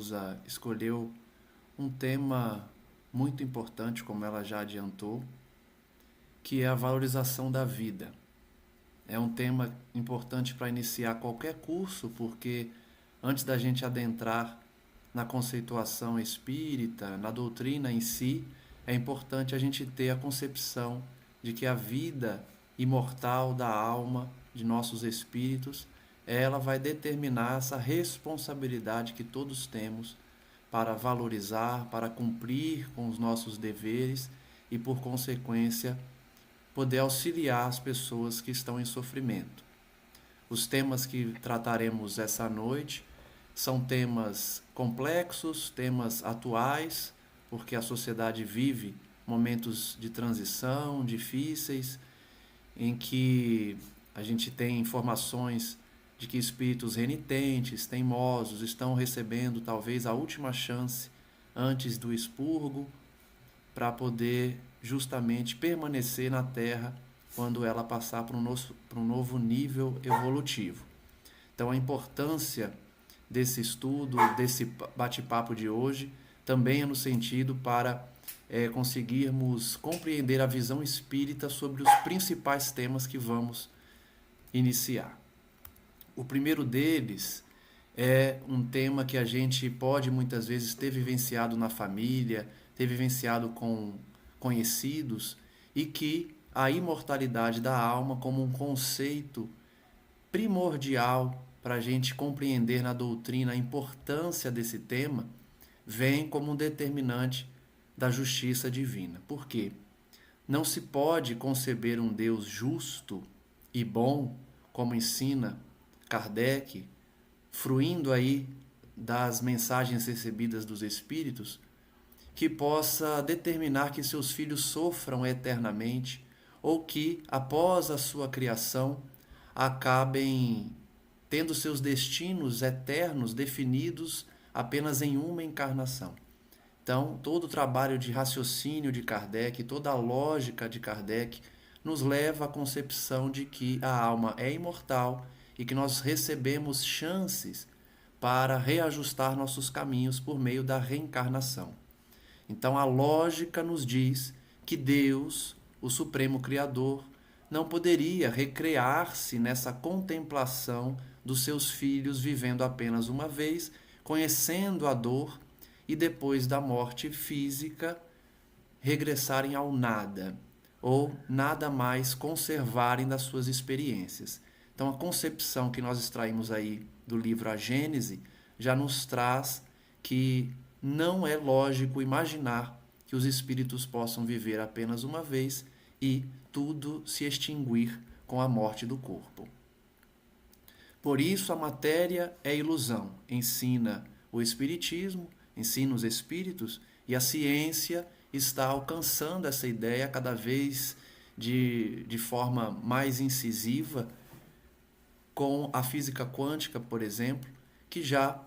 Neuza escolheu um tema muito importante, como ela já adiantou, que é a valorização da vida. É um tema importante para iniciar qualquer curso, porque antes da gente adentrar na conceituação espírita, na doutrina em si, é importante a gente ter a concepção de que a vida imortal da alma, de nossos espíritos, ela vai determinar essa responsabilidade que todos temos para valorizar, para cumprir com os nossos deveres e, por consequência, poder auxiliar as pessoas que estão em sofrimento. Os temas que trataremos essa noite são temas complexos, temas atuais, porque a sociedade vive momentos de transição difíceis, em que a gente tem informações de que espíritos renitentes, teimosos, estão recebendo talvez a última chance antes do expurgo, para poder justamente permanecer na Terra quando ela passar para um novo nível evolutivo. Então, a importância desse estudo, desse bate-papo de hoje, também é no sentido para conseguirmos compreender a visão espírita sobre os principais temas que vamos iniciar. O primeiro deles é um tema que a gente pode muitas vezes ter vivenciado na família, ter vivenciado com conhecidos, e que a imortalidade da alma, como um conceito primordial para a gente compreender na doutrina a importância desse tema, vem como um determinante da justiça divina. Por quê? Não se pode conceber um Deus justo e bom, como ensina Kardec, fruindo aí das mensagens recebidas dos Espíritos, que possa determinar que seus filhos sofram eternamente ou que, após a sua criação, acabem tendo seus destinos eternos definidos apenas em uma encarnação. Então, todo o trabalho de raciocínio de Kardec, toda a lógica de Kardec, nos leva à concepção de que a alma é imortal e que nós recebemos chances para reajustar nossos caminhos por meio da reencarnação. Então, a lógica nos diz que Deus, o Supremo Criador, não poderia recrear-se nessa contemplação dos seus filhos vivendo apenas uma vez, conhecendo a dor e depois da morte física regressarem ao nada, ou nada mais conservarem das suas experiências. Então, a concepção que nós extraímos aí do livro A Gênese já nos traz que não é lógico imaginar que os espíritos possam viver apenas uma vez e tudo se extinguir com a morte do corpo. Por isso, a matéria é ilusão, ensina o Espiritismo, ensina os espíritos, e a ciência está alcançando essa ideia cada vez de forma mais incisiva, com a física quântica, por exemplo, que já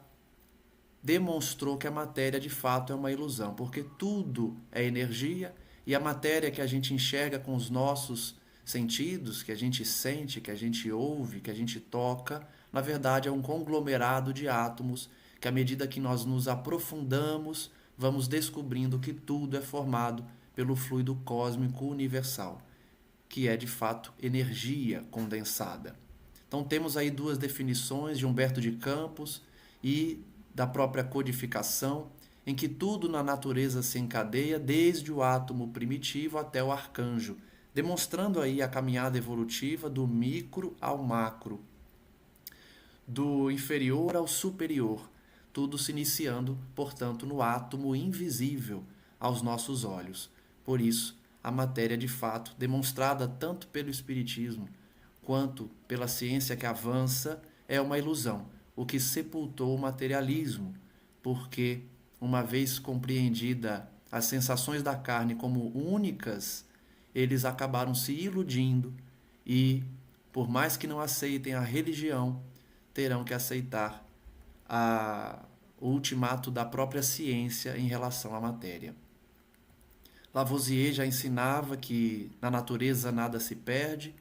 demonstrou que a matéria de fato é uma ilusão, porque tudo é energia e a matéria que a gente enxerga com os nossos sentidos, que a gente sente, que a gente ouve, que a gente toca, na verdade é um conglomerado de átomos que, à medida que nós nos aprofundamos, vamos descobrindo que tudo é formado pelo fluido cósmico universal, que é de fato energia condensada. Então temos aí duas definições de Humberto de Campos e da própria codificação, em que tudo na natureza se encadeia, desde o átomo primitivo até o arcanjo, demonstrando aí a caminhada evolutiva do micro ao macro, do inferior ao superior, tudo se iniciando, portanto, no átomo invisível aos nossos olhos. Por isso, a matéria de fato, demonstrada tanto pelo Espiritismo quanto pela ciência que avança, é uma ilusão, o que sepultou o materialismo, porque, uma vez compreendida as sensações da carne como únicas, eles acabaram se iludindo e, por mais que não aceitem a religião, terão que aceitar o ultimato da própria ciência em relação à matéria. Lavoisier já ensinava que na natureza nada se perde,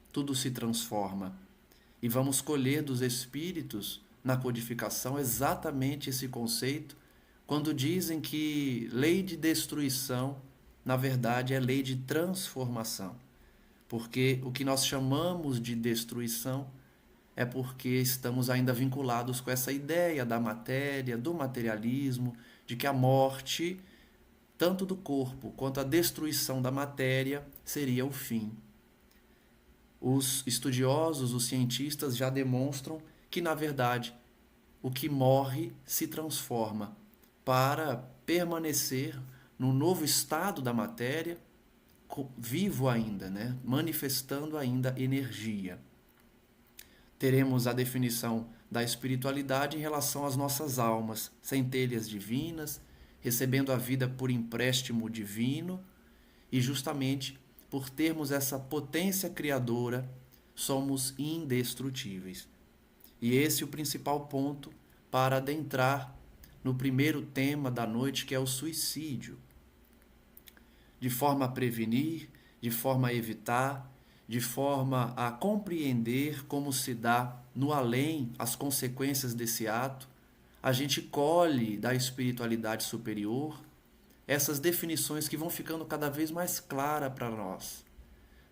tudo se transforma. E vamos colher dos espíritos na codificação exatamente esse conceito, quando dizem que lei de destruição, na verdade, é lei de transformação. Porque o que nós chamamos de destruição é porque estamos ainda vinculados com essa ideia da matéria, do materialismo, de que a morte, tanto do corpo quanto a destruição da matéria, seria o fim. Os estudiosos, os cientistas já demonstram que, na verdade, o que morre se transforma para permanecer no novo estado da matéria, vivo ainda, né? Manifestando ainda energia. Teremos a definição da espiritualidade em relação às nossas almas, centelhas divinas, recebendo a vida por empréstimo divino, e justamente por termos essa potência criadora, somos indestrutíveis. E esse é o principal ponto para adentrar no primeiro tema da noite, que é o suicídio. De forma a prevenir, de forma a evitar, de forma a compreender como se dá no além as consequências desse ato, a gente colhe da espiritualidade superior essas definições que vão ficando cada vez mais claras para nós.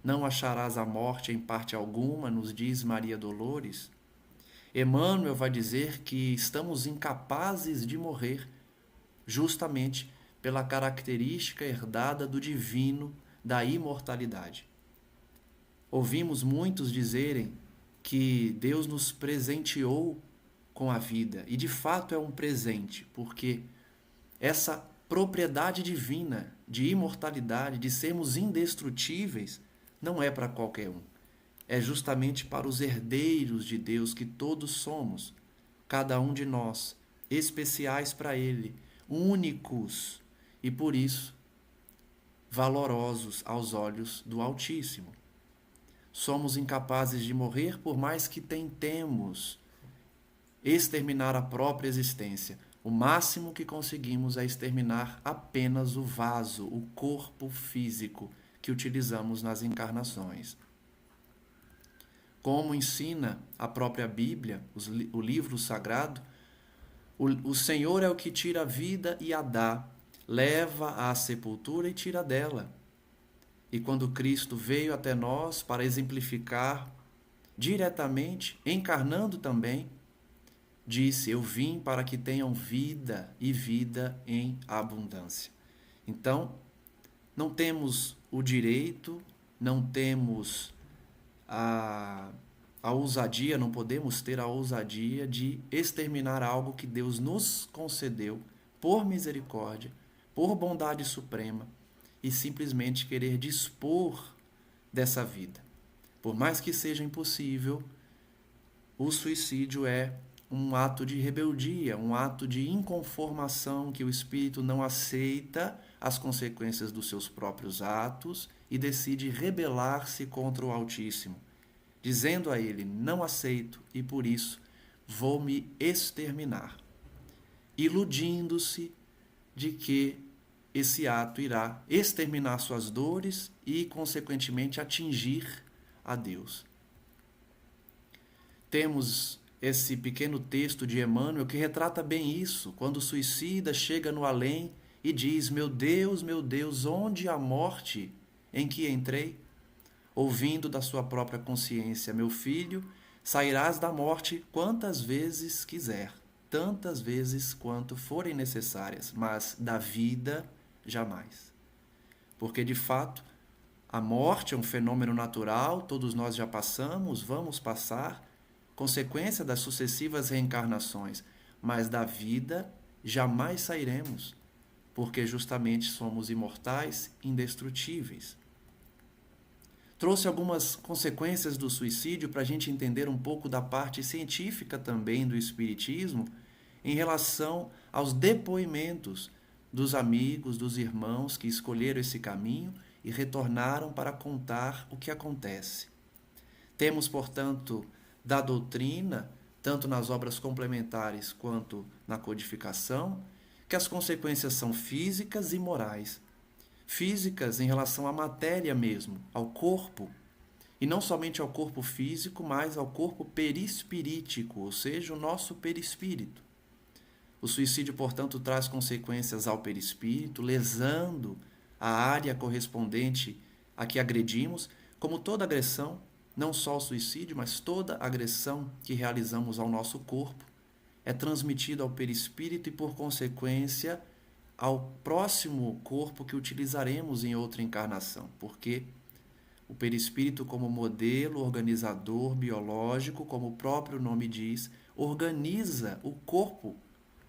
Não acharás a morte em parte alguma, nos diz Maria Dolores. Emmanuel vai dizer que estamos incapazes de morrer justamente pela característica herdada do divino, da imortalidade. Ouvimos muitos dizerem que Deus nos presenteou com a vida, e de fato é um presente, porque essa propriedade divina de imortalidade, de sermos indestrutíveis, não é para qualquer um. É justamente para os herdeiros de Deus que todos somos, cada um de nós, especiais para Ele, únicos e por isso valorosos aos olhos do Altíssimo. Somos incapazes de morrer por mais que tentemos exterminar a própria existência. O máximo que conseguimos é exterminar apenas o vaso, o corpo físico que utilizamos nas encarnações. Como ensina a própria Bíblia, o livro sagrado, o Senhor é o que tira a vida e a dá, leva à sepultura e tira dela. E quando Cristo veio até nós para exemplificar diretamente, encarnando também, disse: eu vim para que tenham vida e vida em abundância. Então, não temos o direito, não temos a ousadia, não podemos ter a ousadia de exterminar algo que Deus nos concedeu por misericórdia, por bondade suprema, e simplesmente querer dispor dessa vida. Por mais que seja impossível, o suicídio é um ato de rebeldia, um ato de inconformação, que o espírito não aceita as consequências dos seus próprios atos e decide rebelar-se contra o Altíssimo, dizendo a ele: não aceito e por isso vou me exterminar, iludindo-se de que esse ato irá exterminar suas dores e, consequentemente, atingir a Deus. Temos esse pequeno texto de Emmanuel que retrata bem isso, quando o suicida chega no além e diz: meu Deus, onde a morte em que entrei? Ouvindo da sua própria consciência: meu filho, sairás da morte quantas vezes quiser, tantas vezes quanto forem necessárias, mas da vida jamais. Porque, de fato, a morte é um fenômeno natural, todos nós já passamos, vamos passar, consequência das sucessivas reencarnações, mas da vida jamais sairemos, porque justamente somos imortais, indestrutíveis. Trouxe algumas consequências do suicídio para a gente entender um pouco da parte científica também do Espiritismo em relação aos depoimentos dos amigos, dos irmãos que escolheram esse caminho e retornaram para contar o que acontece. Temos, portanto, da doutrina, tanto nas obras complementares quanto na codificação, que as consequências são físicas e morais. Físicas em relação à matéria mesmo, ao corpo, E não somente ao corpo físico, mas ao corpo perispirítico, ou seja, o nosso perispírito. O suicídio, portanto, traz consequências ao perispírito, lesando a área correspondente a que agredimos, como toda agressão, não só o suicídio, mas toda agressão que realizamos ao nosso corpo é transmitida ao perispírito e, por consequência, ao próximo corpo que utilizaremos em outra encarnação, porque o perispírito, como modelo organizador biológico, como o próprio nome diz, organiza o corpo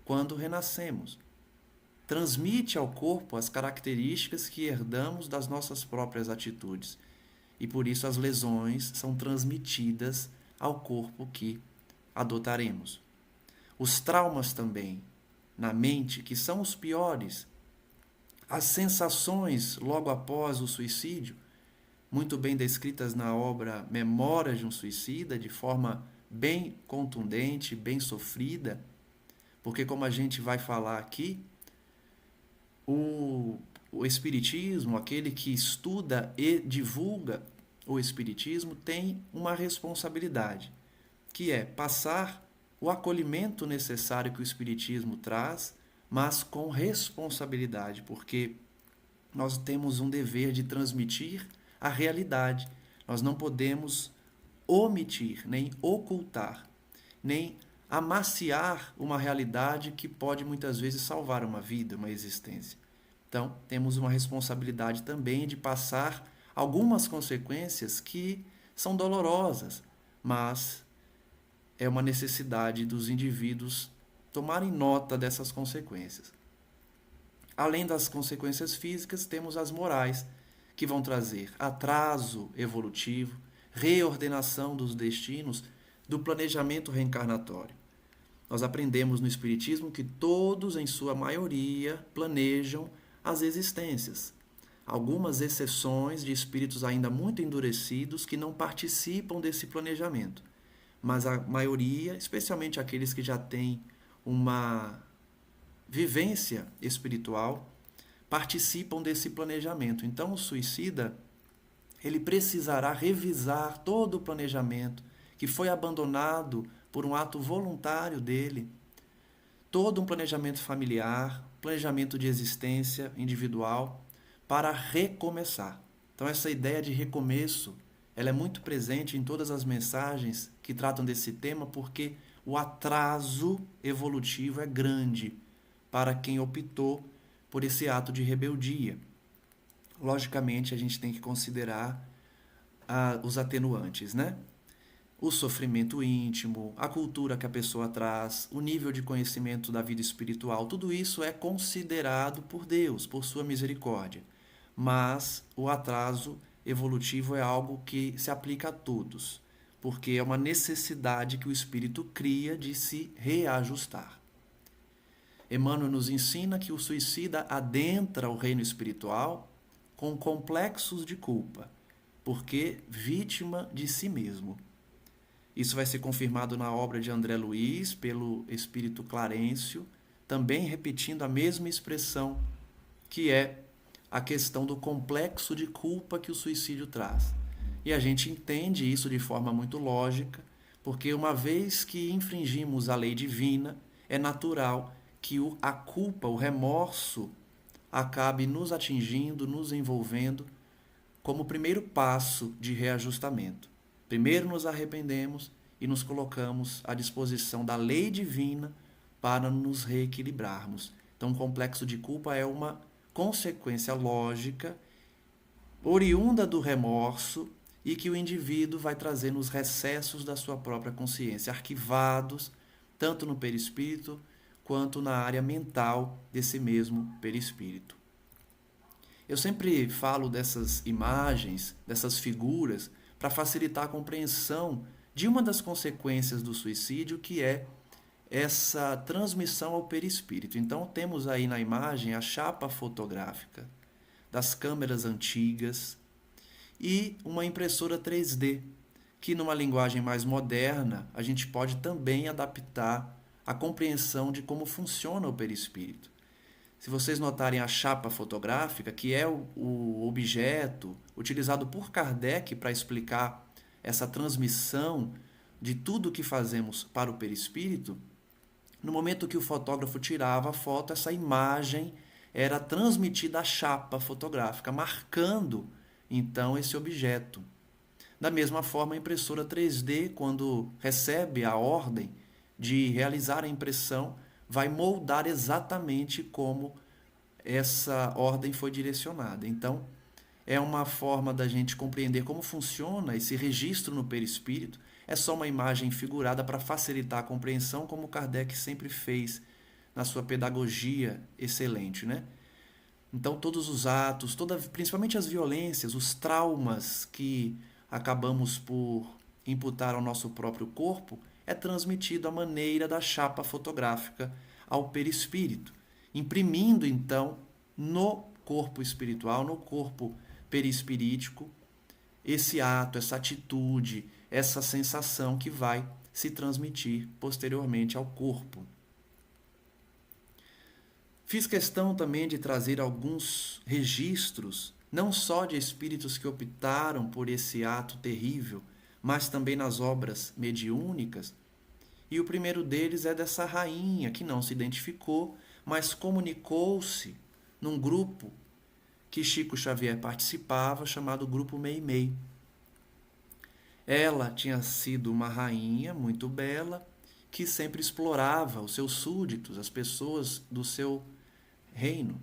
quando renascemos. Transmite ao corpo as características que herdamos das nossas próprias atitudes. E por isso as lesões são transmitidas ao corpo que adotaremos. Os traumas também, na mente, que são os piores. As sensações logo após o suicídio, muito bem descritas na obra Memórias de um Suicida, de forma bem contundente, bem sofrida, porque, como a gente vai falar aqui, o Espiritismo, aquele que estuda e divulga o Espiritismo, tem uma responsabilidade, que é passar o acolhimento necessário que o Espiritismo traz, mas com responsabilidade, porque nós temos um dever de transmitir a realidade. Nós não podemos omitir, nem ocultar, nem amaciar uma realidade que pode muitas vezes salvar uma vida, uma existência. Então, temos uma responsabilidade também de passar algumas consequências que são dolorosas, mas é uma necessidade dos indivíduos tomarem nota dessas consequências. Além das consequências físicas, temos as morais, que vão trazer atraso evolutivo, reordenação dos destinos, do planejamento reencarnatório. Nós aprendemos no Espiritismo que todos, em sua maioria, planejam as existências. Algumas exceções de espíritos ainda muito endurecidos que não participam desse planejamento. Mas a maioria, especialmente aqueles que já têm uma vivência espiritual, participam desse planejamento. Então, o suicida, ele precisará revisar todo o planejamento que foi abandonado por um ato voluntário dele, todo um planejamento familiar, planejamento de existência individual, para recomeçar. Então, essa ideia de recomeço, ela é muito presente em todas as mensagens que tratam desse tema, porque o atraso evolutivo é grande para quem optou por esse ato de rebeldia. Logicamente, a gente tem que considerar os atenuantes, né? O sofrimento íntimo, a cultura que a pessoa traz, o nível de conhecimento da vida espiritual, tudo isso é considerado por Deus, por sua misericórdia. Mas o atraso evolutivo é algo que se aplica a todos, porque é uma necessidade que o espírito cria de se reajustar. Emmanuel nos ensina que o suicida adentra o reino espiritual com complexos de culpa, porque vítima de si mesmo. Isso vai ser confirmado na obra de André Luiz, pelo espírito Clarencio, também repetindo a mesma expressão, que é a questão do complexo de culpa que o suicídio traz. E a gente entende isso de forma muito lógica, porque uma vez que infringimos a lei divina, é natural que a culpa, o remorso, acabe nos atingindo, nos envolvendo, como primeiro passo de reajustamento. Primeiro nos arrependemos e nos colocamos à disposição da lei divina para nos reequilibrarmos. Então, o complexo de culpa é uma consequência lógica, oriunda do remorso, e que o indivíduo vai trazer nos recessos da sua própria consciência, arquivados tanto no perispírito quanto na área mental desse mesmo perispírito. Eu sempre falo dessas imagens, dessas figuras, para facilitar a compreensão de uma das consequências do suicídio, que é essa transmissão ao perispírito. Então, temos aí na imagem a chapa fotográfica das câmeras antigas e uma impressora 3D, que numa linguagem mais moderna, a gente pode também adaptar a compreensão de como funciona o perispírito. Se vocês notarem a chapa fotográfica, que é o objeto utilizado por Kardec para explicar essa transmissão de tudo o que fazemos para o perispírito, no momento que o fotógrafo tirava a foto, essa imagem era transmitida à chapa fotográfica, marcando então esse objeto. Da mesma forma, a impressora 3D, quando recebe a ordem de realizar a impressão, vai moldar exatamente como essa ordem foi direcionada. Então, é uma forma da gente compreender como funciona esse registro no perispírito. É só uma imagem figurada para facilitar a compreensão, como Kardec sempre fez na sua pedagogia excelente, né? Então, todos os atos, principalmente as violências, os traumas que acabamos por imputar ao nosso próprio corpo, é transmitido à maneira da chapa fotográfica ao perispírito, imprimindo então no corpo espiritual, no corpo perispirítico, esse ato, essa atitude, essa sensação que vai se transmitir posteriormente ao corpo. Fiz questão também de trazer alguns registros, não só de espíritos que optaram por esse ato terrível, mas também nas obras mediúnicas. E o primeiro deles é dessa rainha que não se identificou, mas comunicou-se num grupo que Chico Xavier participava, chamado Grupo Meimei. Ela tinha sido uma rainha muito bela, que sempre explorava os seus súditos, as pessoas do seu reino.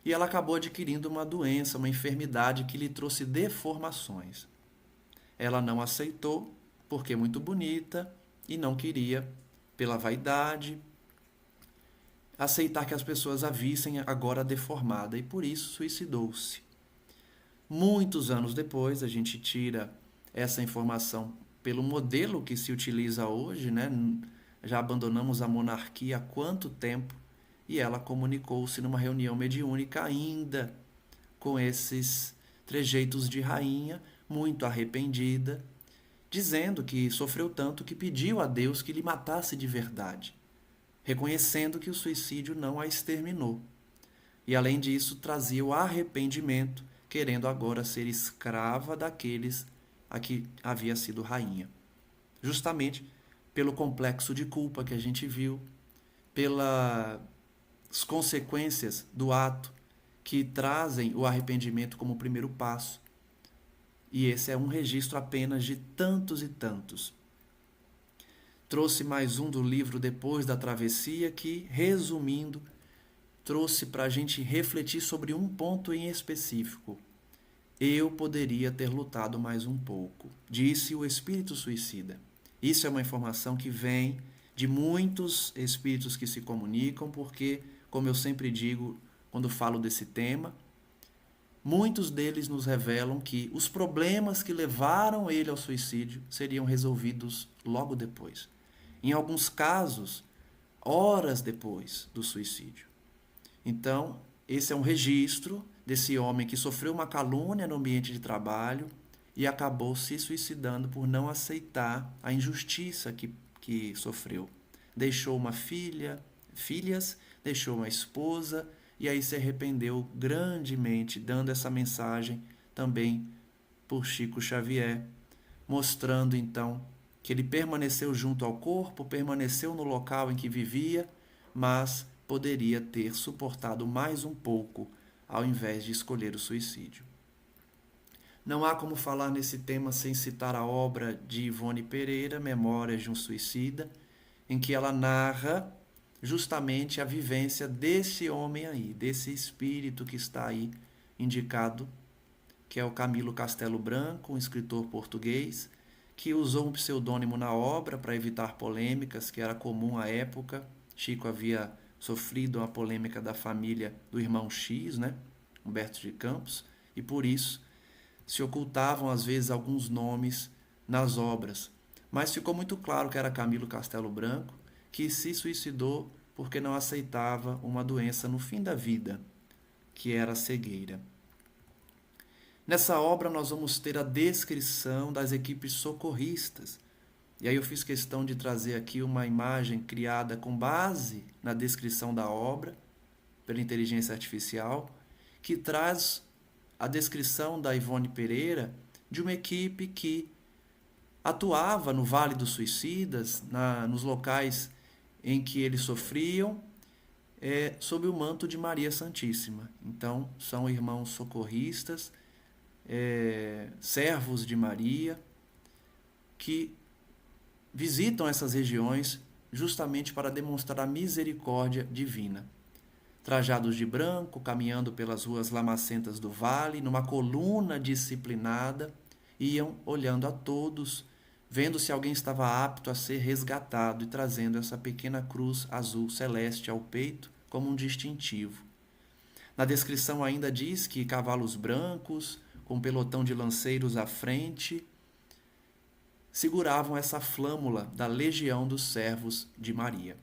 E ela acabou adquirindo uma doença, uma enfermidade que lhe trouxe deformações. Ela não aceitou, porque é muito bonita, e não queria, pela vaidade, aceitar que as pessoas a vissem agora deformada, e por isso suicidou-se. Muitos anos depois, a gente tira essa informação pelo modelo que se utiliza hoje, né? Já abandonamos a monarquia há quanto tempo, e ela comunicou-se numa reunião mediúnica ainda com esses trejeitos de rainha, muito arrependida, dizendo que sofreu tanto que pediu a Deus que lhe matasse de verdade, reconhecendo que o suicídio não a exterminou. E além disso, trazia o arrependimento, querendo agora ser escrava daqueles a que havia sido rainha. Justamente pelo complexo de culpa que a gente viu, pelas consequências do ato que trazem o arrependimento como primeiro passo. E esse é um registro apenas de tantos e tantos. Trouxe mais um do livro Depois da Travessia que, resumindo, trouxe para a gente refletir sobre um ponto em específico. Eu poderia ter lutado mais um pouco, disse o espírito suicida. Isso é uma informação que vem de muitos espíritos que se comunicam, porque, como eu sempre digo quando falo desse tema, muitos deles nos revelam que os problemas que levaram ele ao suicídio seriam resolvidos logo depois. Em alguns casos, horas depois do suicídio. Então, esse é um registro desse homem que sofreu uma calúnia no ambiente de trabalho e acabou se suicidando por não aceitar a injustiça que sofreu. Deixou uma filhas, deixou uma esposa e aí se arrependeu grandemente, dando essa mensagem também por Chico Xavier, mostrando então que ele permaneceu junto ao corpo, permaneceu no local em que vivia, mas poderia ter suportado mais um pouco ao invés de escolher o suicídio. Não há como falar nesse tema sem citar a obra de Ivone Pereira, Memórias de um Suicida, em que ela narra justamente a vivência desse homem aí, desse espírito que está aí indicado, que é o Camilo Castelo Branco, um escritor português, que usou um pseudônimo na obra para evitar polêmicas, que era comum à época. Chico havia sofrido uma polêmica da família do irmão X, né? Humberto de Campos, e por isso se ocultavam às vezes alguns nomes nas obras. Mas ficou muito claro que era Camilo Castelo Branco, que se suicidou porque não aceitava uma doença no fim da vida, que era a cegueira. Nessa obra nós vamos ter a descrição das equipes socorristas. E aí eu fiz questão de trazer aqui uma imagem criada com base na descrição da obra, pela inteligência artificial, que traz a descrição da Ivone Pereira de uma equipe que atuava no Vale dos Suicidas, nos locais em que eles sofriam, sob o manto de Maria Santíssima. Então, são irmãos socorristas, servos de Maria, que visitam essas regiões justamente para demonstrar a misericórdia divina. Trajados de branco, caminhando pelas ruas lamacentas do vale, numa coluna disciplinada, iam olhando a todos, vendo se alguém estava apto a ser resgatado e trazendo essa pequena cruz azul celeste ao peito como um distintivo. Na descrição ainda diz que cavalos brancos, com pelotão de lanceiros à frente, seguravam essa flâmula da legião dos servos de Maria.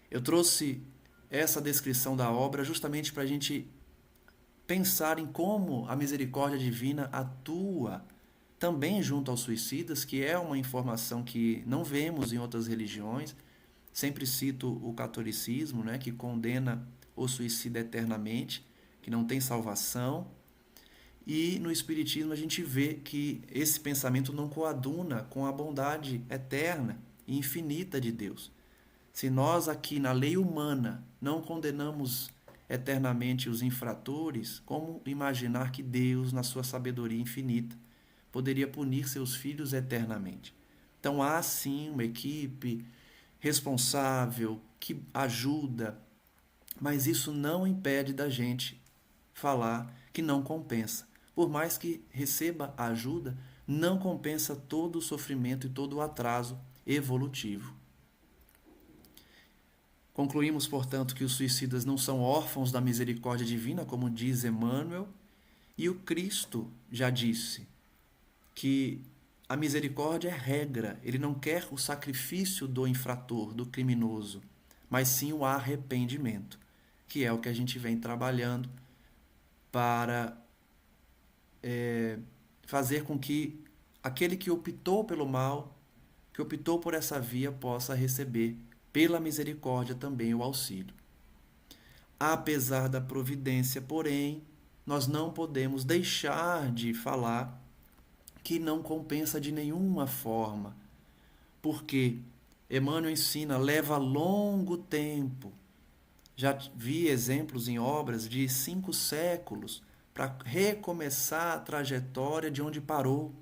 Eu trouxe essa descrição da obra justamente para a gente pensar em como a misericórdia divina atua também junto aos suicidas, que é uma informação que não vemos em outras religiões. Sempre cito o catolicismo, né, que condena o suicida eternamente, que não tem salvação. E no Espiritismo a gente vê que esse pensamento não coaduna com a bondade eterna e infinita de Deus. Se nós aqui na lei humana não condenamos eternamente os infratores, como imaginar que Deus, na sua sabedoria infinita, poderia punir seus filhos eternamente? Então há sim uma equipe responsável que ajuda, mas isso não impede da gente falar que não compensa. Por mais que receba a ajuda, não compensa todo o sofrimento e todo o atraso evolutivo. Concluímos, portanto, que os suicidas não são órfãos da misericórdia divina, como diz Emmanuel, e o Cristo já disse que a misericórdia é regra, ele não quer o sacrifício do infrator, do criminoso, mas sim o arrependimento, que é o que a gente vem trabalhando para fazer com que aquele que optou pelo mal, que optou por essa via, possa receber pela misericórdia também o auxílio. Apesar da providência, porém, nós não podemos deixar de falar que não compensa de nenhuma forma, porque Emmanuel ensina, leva longo tempo. Já vi exemplos em obras de 5 séculos para recomeçar a trajetória de onde parou.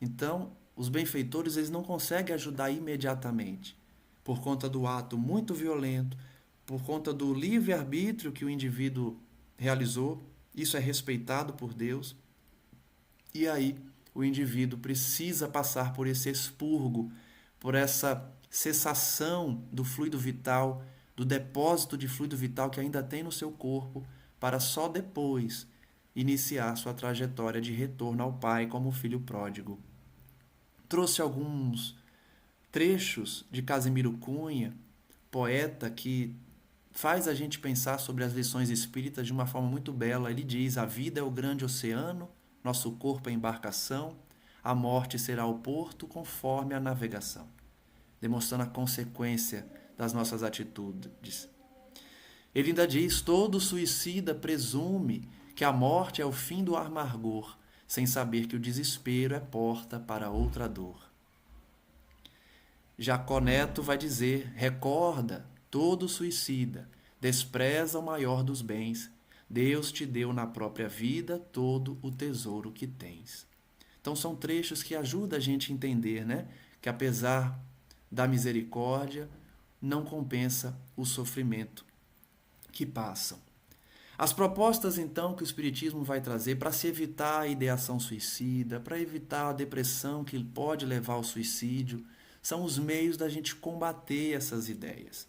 Então, os benfeitores eles não conseguem ajudar imediatamente, por conta do ato muito violento, por conta do livre-arbítrio que o indivíduo realizou. Isso é respeitado por Deus. E aí, o indivíduo precisa passar por esse expurgo, por essa cessação do fluido vital, do depósito de fluido vital que ainda tem no seu corpo, para só depois iniciar sua trajetória de retorno ao Pai como filho pródigo. Trouxe alguns trechos de Casimiro Cunha, poeta que faz a gente pensar sobre as lições espíritas de uma forma muito bela. Ele diz: a vida é o grande oceano, nosso corpo é a embarcação, a morte será o porto conforme a navegação, demonstrando a consequência das nossas atitudes. Ele ainda diz: todo suicida presume que a morte é o fim do amargor, sem saber que o desespero é porta para outra dor. Jacó Neto vai dizer: recorda, todo suicida despreza o maior dos bens. Deus te deu na própria vida todo o tesouro que tens. Então são trechos que ajudam a gente a entender, né? Que apesar da misericórdia, não compensa o sofrimento que passam. As propostas, então, que o Espiritismo vai trazer para se evitar a ideação suicida, para evitar a depressão que pode levar ao suicídio, são os meios da gente combater essas ideias.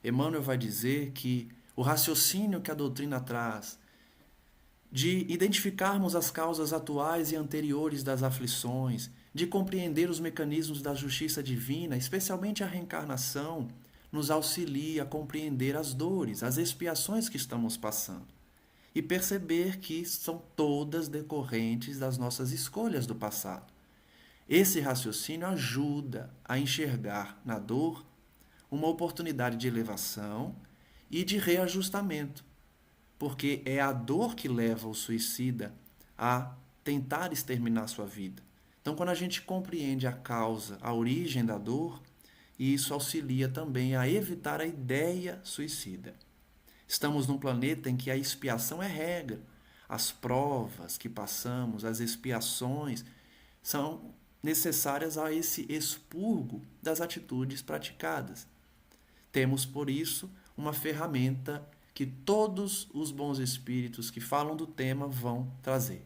Emmanuel vai dizer que o raciocínio que a doutrina traz, de identificarmos as causas atuais e anteriores das aflições, de compreender os mecanismos da justiça divina, especialmente a reencarnação, nos auxilia a compreender as dores, as expiações que estamos passando e perceber que são todas decorrentes das nossas escolhas do passado. Esse raciocínio ajuda a enxergar na dor uma oportunidade de elevação e de reajustamento, porque é a dor que leva o suicida a tentar exterminar sua vida. Então, quando a gente compreende a causa, a origem da dor, isso auxilia também a evitar a ideia suicida. Estamos num planeta em que a expiação é regra. As provas que passamos, as expiações, são necessárias a esse expurgo das atitudes praticadas. Temos, por isso, uma ferramenta que todos os bons espíritos que falam do tema vão trazer: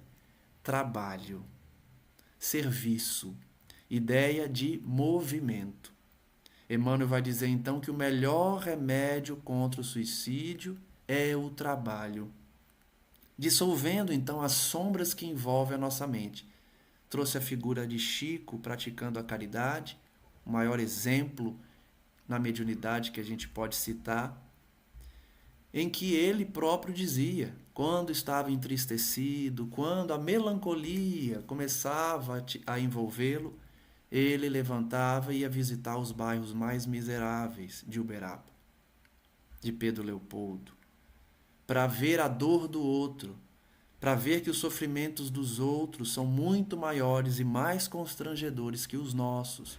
trabalho, serviço, ideia de movimento. Emmanuel vai dizer então que o melhor remédio contra o suicídio é o trabalho, dissolvendo então as sombras que envolvem a nossa mente. Trouxe a figura de Chico praticando a caridade, o maior exemplo na mediunidade que a gente pode citar, em que ele próprio dizia, quando estava entristecido, quando a melancolia começava a envolvê-lo, ele levantava e ia visitar os bairros mais miseráveis de Uberaba, de Pedro Leopoldo, para ver a dor do outro, para ver que os sofrimentos dos outros são muito maiores e mais constrangedores que os nossos.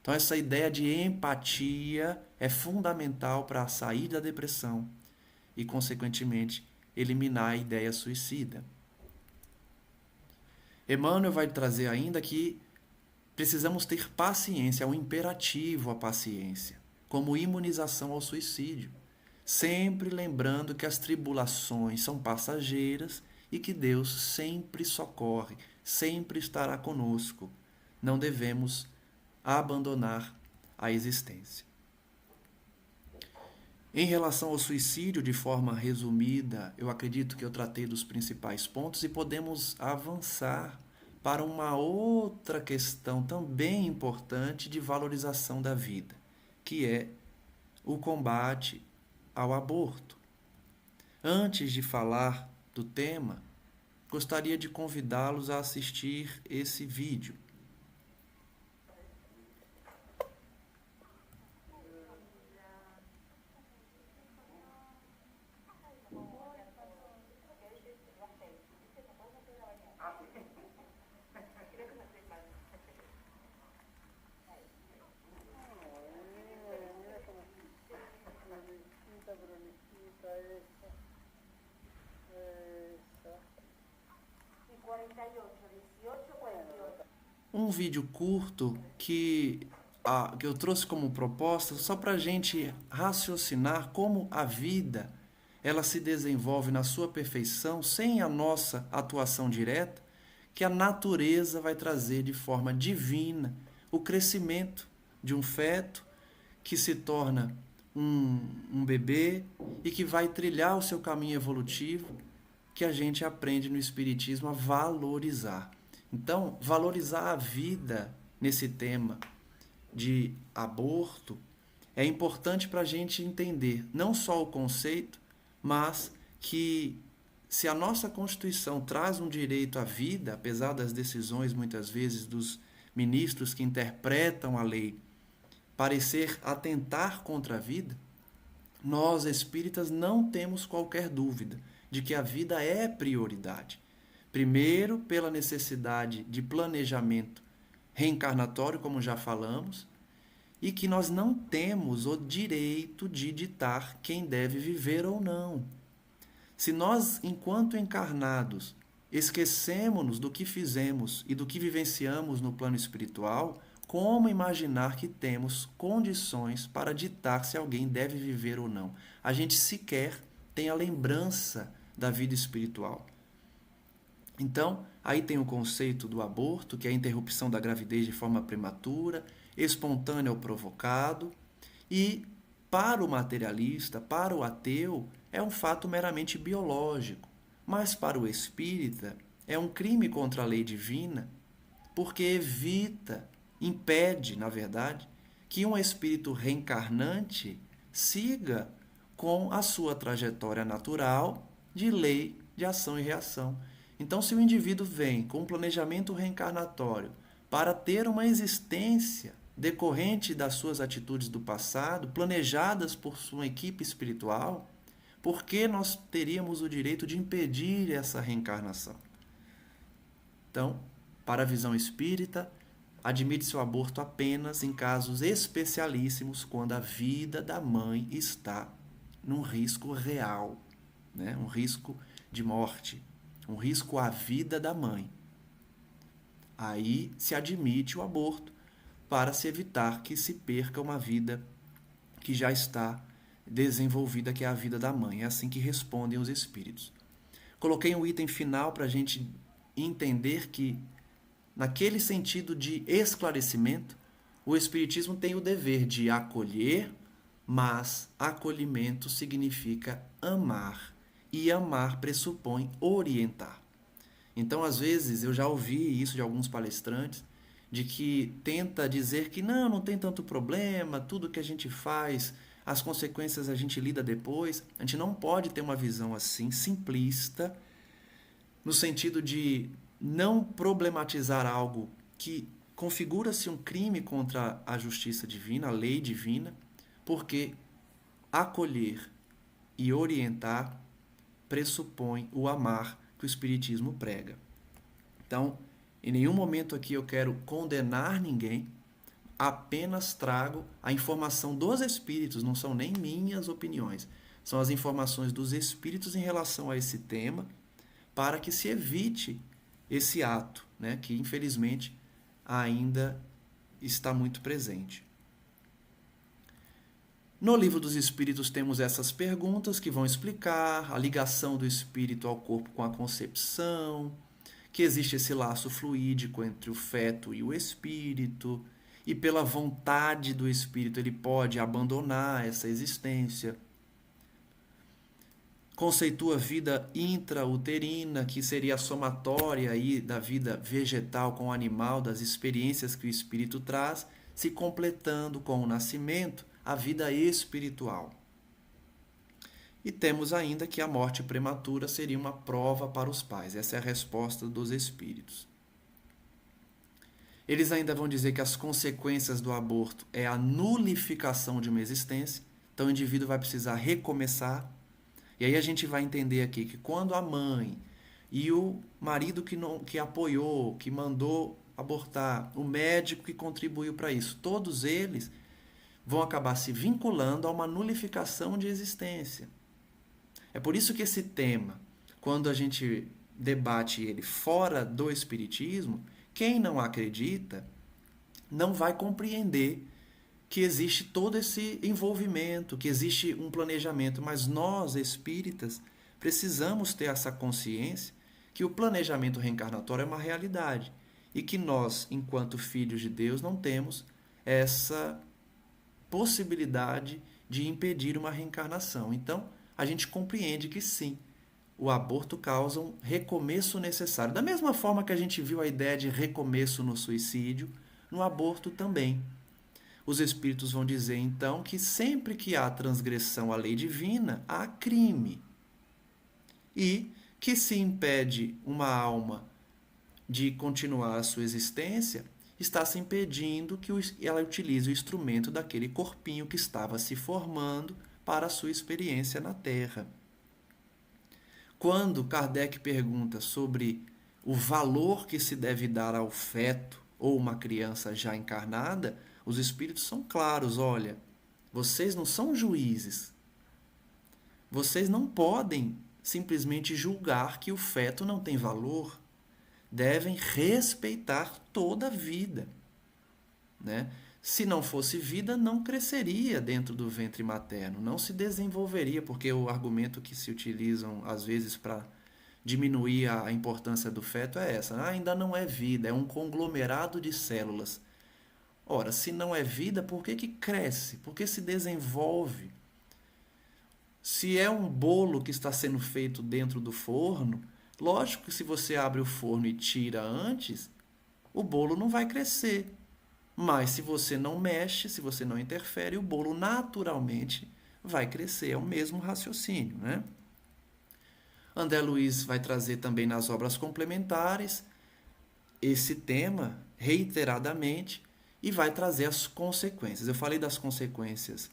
Então, essa ideia de empatia é fundamental para sair da depressão e, consequentemente, eliminar a ideia suicida. Emmanuel vai trazer ainda que precisamos ter paciência, é um imperativo a paciência, como imunização ao suicídio, sempre lembrando que as tribulações são passageiras e que Deus sempre socorre, sempre estará conosco. Não devemos abandonar a existência. Em relação ao suicídio, de forma resumida, eu acredito que eu tratei dos principais pontos e podemos avançar para uma outra questão também importante de valorização da vida, que é o combate ao aborto. Antes de falar do tema, gostaria de convidá-los a assistir esse vídeo. Um vídeo curto que eu trouxe como proposta só para a gente raciocinar como a vida ela se desenvolve na sua perfeição sem a nossa atuação direta, que a natureza vai trazer de forma divina o crescimento de um feto que se torna um bebê e que vai trilhar o seu caminho evolutivo, que a gente aprende no Espiritismo a valorizar. Então, valorizar a vida nesse tema de aborto é importante para a gente entender não só o conceito, mas que se a nossa Constituição traz um direito à vida, apesar das decisões muitas vezes dos ministros que interpretam a lei parecer atentar contra a vida, nós espíritas não temos qualquer dúvida de que a vida é prioridade. Primeiro, pela necessidade de planejamento reencarnatório, como já falamos, e que nós não temos o direito de ditar quem deve viver ou não. Se nós, enquanto encarnados, esquecemos-nos do que fizemos e do que vivenciamos no plano espiritual, como imaginar que temos condições para ditar se alguém deve viver ou não? A gente sequer tem a lembrança da vida espiritual. Então, aí tem o conceito do aborto, que é a interrupção da gravidez de forma prematura, espontânea ou provocado, e para o materialista, para o ateu, é um fato meramente biológico, mas para o espírita é um crime contra a lei divina, porque evita, impede, na verdade, que um espírito reencarnante siga com a sua trajetória natural de lei de ação e reação. Então, se o indivíduo vem com um planejamento reencarnatório para ter uma existência decorrente das suas atitudes do passado, planejadas por sua equipe espiritual, por que nós teríamos o direito de impedir essa reencarnação? Então, para a visão espírita, admite-se o aborto apenas em casos especialíssimos, quando a vida da mãe está num risco real, né? Um risco de morte, um risco à vida da mãe. Aí se admite o aborto para se evitar que se perca uma vida que já está desenvolvida, que é a vida da mãe. É assim que respondem os espíritos. Coloquei um item final para a gente entender que, naquele sentido de esclarecimento, o Espiritismo tem o dever de acolher, mas acolhimento significa amar, e amar pressupõe orientar. Então, às vezes, eu já ouvi isso de alguns palestrantes, de que tenta dizer que não tem tanto problema, tudo que a gente faz, as consequências a gente lida depois. A gente não pode ter uma visão assim, simplista, no sentido de não problematizar algo que configura-se um crime contra a justiça divina, a lei divina, porque acolher e orientar pressupõe o amar que o Espiritismo prega. Então, em nenhum momento aqui eu quero condenar ninguém, apenas trago a informação dos Espíritos, não são nem minhas opiniões, são as informações dos Espíritos em relação a esse tema, para que se evite esse ato, né, que infelizmente ainda está muito presente. No Livro dos Espíritos temos essas perguntas que vão explicar a ligação do espírito ao corpo com a concepção, que existe esse laço fluídico entre o feto e o espírito, e pela vontade do espírito ele pode abandonar essa existência. Conceitua vida intrauterina, que seria a somatória aí da vida vegetal com o animal, das experiências que o espírito traz, se completando com o nascimento, a vida espiritual. E temos ainda que a morte prematura seria uma prova para os pais. Essa é a resposta dos espíritos. Eles ainda vão dizer que as consequências do aborto é a nulificação de uma existência. Então o indivíduo vai precisar recomeçar. E aí a gente vai entender aqui que quando a mãe e o marido que apoiou, que mandou abortar, o médico que contribuiu para isso, todos eles vão acabar se vinculando a uma nulificação de existência. É por isso que esse tema, quando a gente debate ele fora do Espiritismo, quem não acredita não vai compreender que existe todo esse envolvimento, que existe um planejamento, mas nós, espíritas, precisamos ter essa consciência que o planejamento reencarnatório é uma realidade e que nós, enquanto filhos de Deus, não temos essa possibilidade de impedir uma reencarnação. Então, a gente compreende que sim, o aborto causa um recomeço necessário. Da mesma forma que a gente viu a ideia de recomeço no suicídio, no aborto também. Os espíritos vão dizer, então, que sempre que há transgressão à lei divina, há crime. E que se impede uma alma de continuar a sua existência, está se impedindo que ela utilize o instrumento daquele corpinho que estava se formando para a sua experiência na Terra. Quando Kardec pergunta sobre o valor que se deve dar ao feto ou uma criança já encarnada, os espíritos são claros, olha, vocês não são juízes. Vocês não podem simplesmente julgar que o feto não tem valor. Devem respeitar toda a vida, né? Se não fosse vida, não cresceria dentro do ventre materno, não se desenvolveria, porque o argumento que se utilizam às vezes para diminuir a importância do feto é essa, ainda não é vida, é um conglomerado de células. Ora, se não é vida, por que cresce? Por que se desenvolve? Se é um bolo que está sendo feito dentro do forno, lógico que se você abre o forno e tira antes, o bolo não vai crescer. Mas se você não mexe, se você não interfere, o bolo naturalmente vai crescer. É o mesmo raciocínio, né? André Luiz vai trazer também nas obras complementares esse tema reiteradamente e vai trazer as consequências. Eu falei das consequências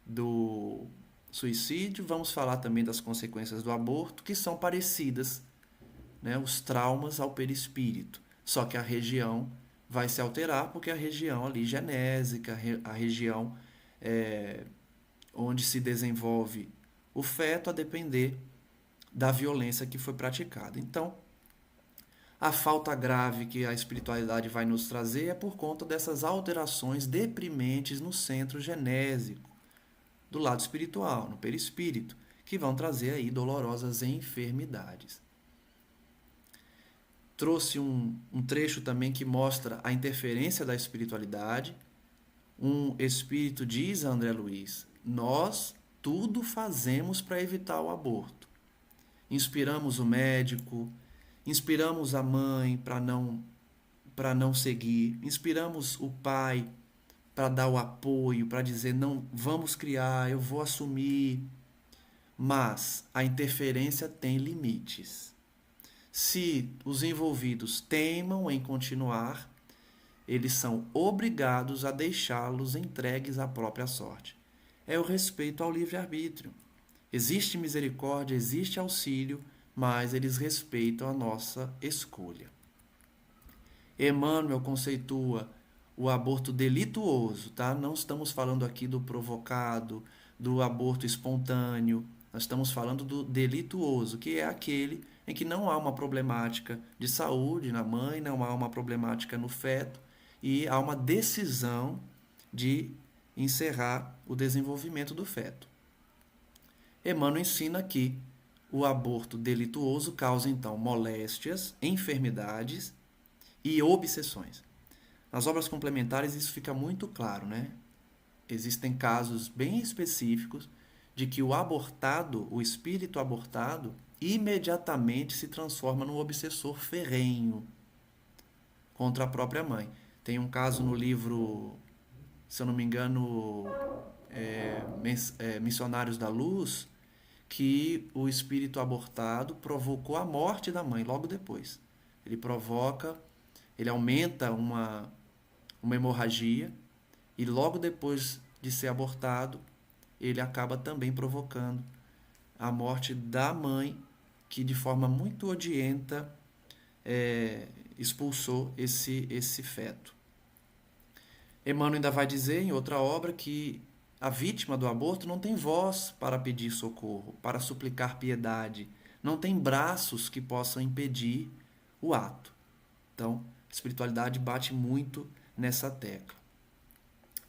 do suicídio, vamos falar também das consequências do aborto, que são parecidas, né? Os traumas ao perispírito. Só que a região vai se alterar porque a região ali genésica, a região onde se desenvolve o feto, a depender da violência que foi praticada. Então, a falta grave que a espiritualidade vai nos trazer é por conta dessas alterações deprimentes no centro genésico, do lado espiritual, no perispírito, que vão trazer aí dolorosas enfermidades. Trouxe um trecho também que mostra a interferência da espiritualidade. Um espírito diz a André Luiz: nós tudo fazemos para evitar o aborto. Inspiramos o médico, inspiramos a mãe para não seguir, inspiramos o pai para dar o apoio, para dizer não, vamos criar, eu vou assumir. Mas a interferência tem limites. Se os envolvidos teimam em continuar, eles são obrigados a deixá-los entregues à própria sorte. É o respeito ao livre-arbítrio. Existe misericórdia, existe auxílio, mas eles respeitam a nossa escolha. Emmanuel conceitua o aborto delituoso, tá? Não estamos falando aqui do provocado, do aborto espontâneo, nós estamos falando do delituoso, que é aquele em que não há uma problemática de saúde na mãe, não há uma problemática no feto e há uma decisão de encerrar o desenvolvimento do feto. Emmanuel ensina que o aborto delituoso causa, então, moléstias, enfermidades e obsessões. Nas obras complementares isso fica muito claro, né? Existem casos bem específicos de que o abortado, o espírito abortado, imediatamente se transforma num obsessor ferrenho contra a própria mãe. Tem um caso no livro, se eu não me engano, Missionários da Luz, que o espírito abortado provocou a morte da mãe logo depois. Ele aumenta uma hemorragia e logo depois de ser abortado, ele acaba também provocando a morte da mãe, que de forma muito odienta expulsou esse feto. Emmanuel ainda vai dizer em outra obra que a vítima do aborto não tem voz para pedir socorro, para suplicar piedade, não tem braços que possam impedir o ato. Então, a espiritualidade bate muito nessa tecla.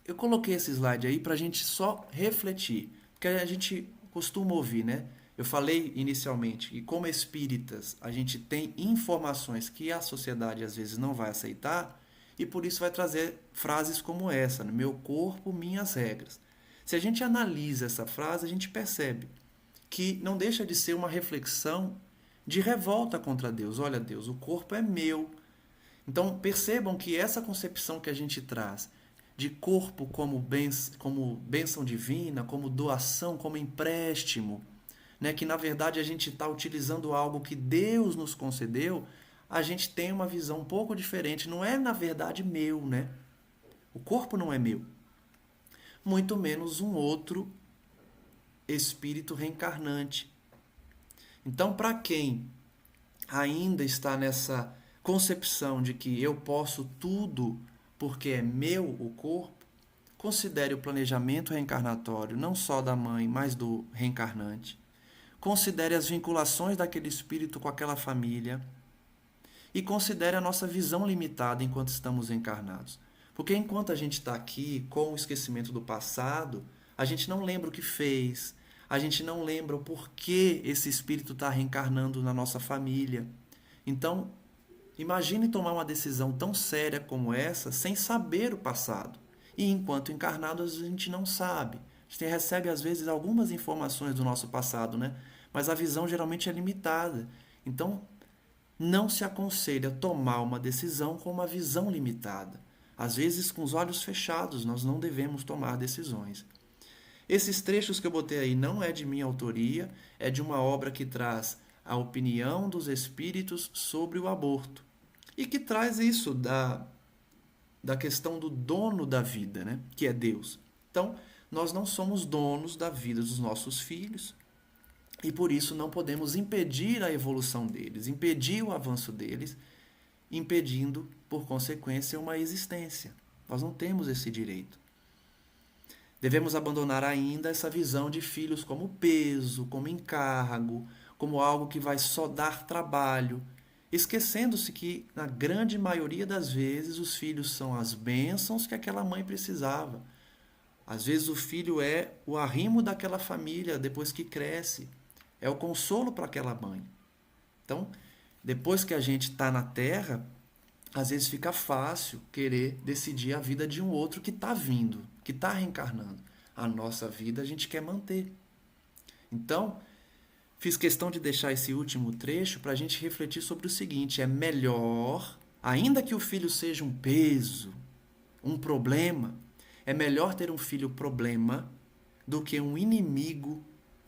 Eu coloquei esse slide aí para a gente só refletir, porque a gente costuma ouvir, né? Eu falei inicialmente que, como espíritas, a gente tem informações que a sociedade às vezes não vai aceitar e por isso vai trazer frases como essa: no meu corpo, minhas regras. Se a gente analisa essa frase, a gente percebe que não deixa de ser uma reflexão de revolta contra Deus. Olha, Deus, o corpo é meu. Então percebam que essa concepção que a gente traz de corpo como bênção divina, como doação, como empréstimo, né, que na verdade a gente está utilizando algo que Deus nos concedeu, a gente tem uma visão um pouco diferente. Não é na verdade meu, né? O corpo não é meu. Muito menos um outro espírito reencarnante. Então, para quem ainda está nessa concepção de que eu posso tudo porque é meu o corpo, considere o planejamento reencarnatório não só da mãe, mas do reencarnante. Considere as vinculações daquele espírito com aquela família e considere a nossa visão limitada enquanto estamos encarnados. Porque enquanto a gente está aqui com o esquecimento do passado, a gente não lembra o que fez, a gente não lembra o porquê esse espírito está reencarnando na nossa família. Então, imagine tomar uma decisão tão séria como essa sem saber o passado. E enquanto encarnados a gente não sabe. A gente recebe às vezes algumas informações do nosso passado, né? Mas a visão geralmente é limitada. Então, não se aconselha tomar uma decisão com uma visão limitada. Às vezes, com os olhos fechados, nós não devemos tomar decisões. Esses trechos que eu botei aí não é de minha autoria, é de uma obra que traz a opinião dos espíritos sobre o aborto. E que traz isso da questão do dono da vida, né? Que é Deus. Então, nós não somos donos da vida dos nossos filhos e por isso não podemos impedir a evolução deles, impedir o avanço deles, impedindo, por consequência, uma existência. Nós não temos esse direito. Devemos abandonar ainda essa visão de filhos como peso, como encargo, como algo que vai só dar trabalho, esquecendo-se que, na grande maioria das vezes, os filhos são as bênçãos que aquela mãe precisava. Às vezes o filho é o arrimo daquela família depois que cresce, é o consolo para aquela mãe. Então, depois que a gente está na Terra, às vezes fica fácil querer decidir a vida de um outro que está vindo, que está reencarnando. A nossa vida a gente quer manter. Então, fiz questão de deixar esse último trecho para a gente refletir sobre o seguinte: é melhor, ainda que o filho seja um peso, um problema, é melhor ter um filho problema do que um inimigo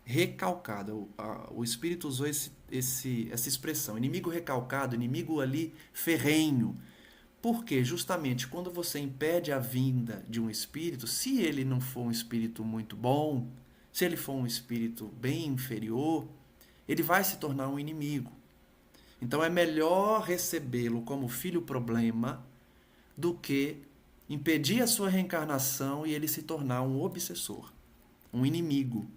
recalcado. O Espírito usou essa expressão, inimigo recalcado, inimigo ali ferrenho. Porque justamente quando você impede a vinda de um espírito, se ele não for um espírito muito bom, se ele for um espírito bem inferior, ele vai se tornar um inimigo. Então é melhor recebê-lo como filho problema do que impedir a sua reencarnação e ele se tornar um obsessor, um inimigo.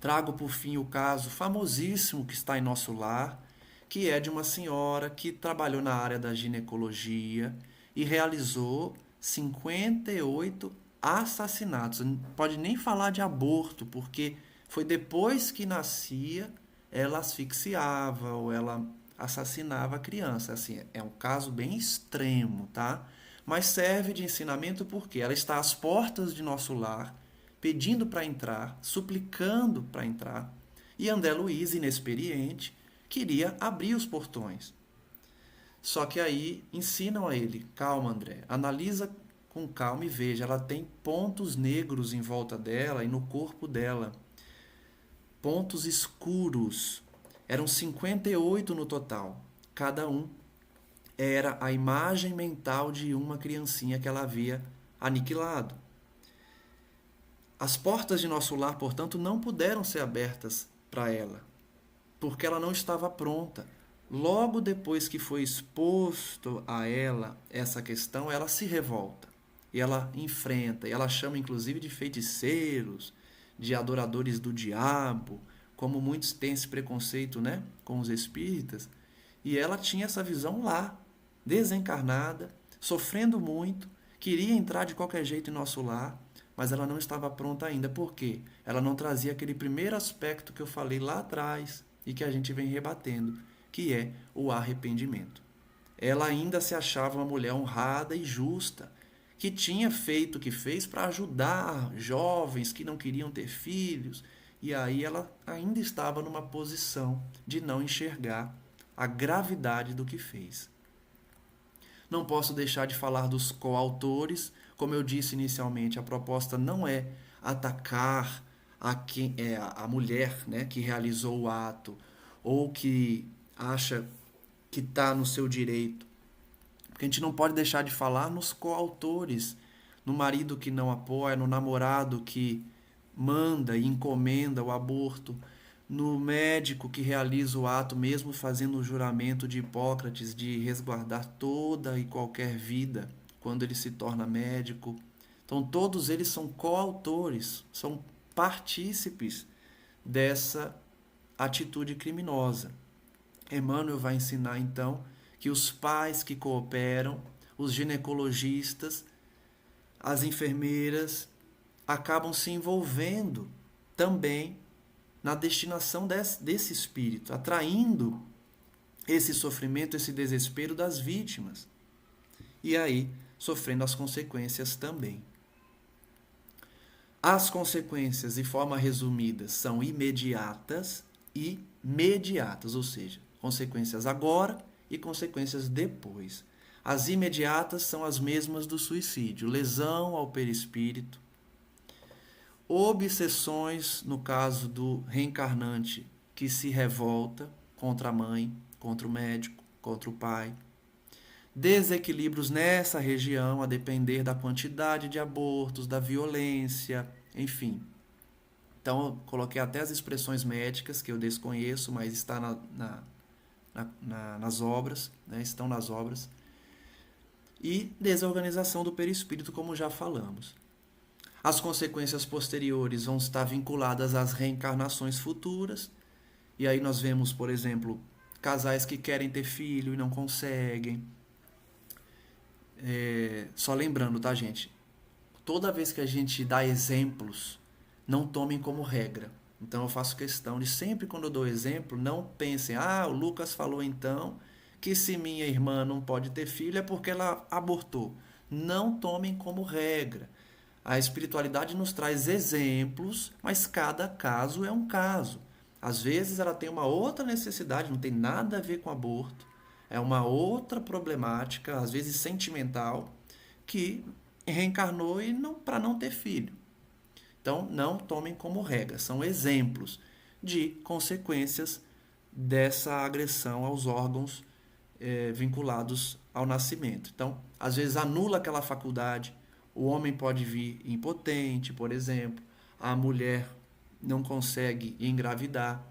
Trago por fim o caso famosíssimo que está em nosso lar, que é de uma senhora que trabalhou na área da ginecologia e realizou 58 assassinatos. Não pode nem falar de aborto, porque foi depois que nascia, ela asfixiava ou ela assassinava a criança. Assim, é um caso bem extremo, tá? Mas serve de ensinamento porque ela está às portas de nosso lar, pedindo para entrar, suplicando para entrar, e André Luiz, inexperiente, queria abrir os portões. Só que aí ensinam a ele: calma, André, analisa com calma e veja, ela tem pontos negros em volta dela e no corpo dela. Pontos escuros. Eram 58 no total. Cada um era a imagem mental de uma criancinha que ela havia aniquilado. As portas de nosso lar, portanto, não puderam ser abertas para ela, porque ela não estava pronta. Logo depois que foi exposto a ela essa questão, ela se revolta. E ela enfrenta, e ela chama inclusive de feiticeiros, de adoradores do diabo, como muitos têm esse preconceito, né, com os espíritas. E ela tinha essa visão lá, desencarnada, sofrendo muito, queria entrar de qualquer jeito em nosso lar, mas ela não estava pronta ainda. Por quê? Ela não trazia aquele primeiro aspecto que eu falei lá atrás e que a gente vem rebatendo, que é o arrependimento. Ela ainda se achava uma mulher honrada e justa, que tinha feito o que fez para ajudar jovens que não queriam ter filhos, e aí ela ainda estava numa posição de não enxergar a gravidade do que fez. Não posso deixar de falar dos coautores. Como eu disse inicialmente, a proposta não é atacar a mulher, né, que realizou o ato ou que acha que está no seu direito. Porque a gente não pode deixar de falar nos coautores, no marido que não apoia, no namorado que manda e encomenda o aborto, no médico que realiza o ato, mesmo fazendo o juramento de Hipócrates de resguardar toda e qualquer vida quando ele se torna médico. Então, todos eles são coautores, são partícipes dessa atitude criminosa. Emmanuel vai ensinar, então, que os pais que cooperam, os ginecologistas, as enfermeiras, acabam se envolvendo também na destinação desse espírito, atraindo esse sofrimento, esse desespero das vítimas. E aí, sofrendo as consequências também. As consequências, de forma resumida, são imediatas e mediatas, ou seja, consequências agora e consequências depois. As imediatas são as mesmas do suicídio: lesão ao perispírito, obsessões, no caso do reencarnante que se revolta contra a mãe, contra o médico, contra o pai. desequilíbrios nessa região, a depender da quantidade de abortos, da violência, enfim. Então, eu coloquei até as expressões médicas, que eu desconheço, mas está nas obras, né? Estão nas obras. E desorganização do perispírito, como já falamos. As consequências posteriores vão estar vinculadas às reencarnações futuras. E aí nós vemos, por exemplo, casais que querem ter filho e não conseguem. Só lembrando, tá, gente? Toda vez que a gente dá exemplos, não tomem como regra. Então eu faço questão de sempre quando eu dou exemplo, não pensem, o Lucas falou então que se minha irmã não pode ter filho é porque ela abortou. Não tomem como regra. A espiritualidade nos traz exemplos, mas cada caso é um caso. Às vezes ela tem uma outra necessidade, não tem nada a ver com aborto. É uma outra problemática, às vezes sentimental, que reencarnou e para não ter filho. Então, não tomem como regra, são exemplos de consequências dessa agressão aos órgãos vinculados ao nascimento. Então, às vezes anula aquela faculdade, o homem pode vir impotente, por exemplo, a mulher não consegue engravidar,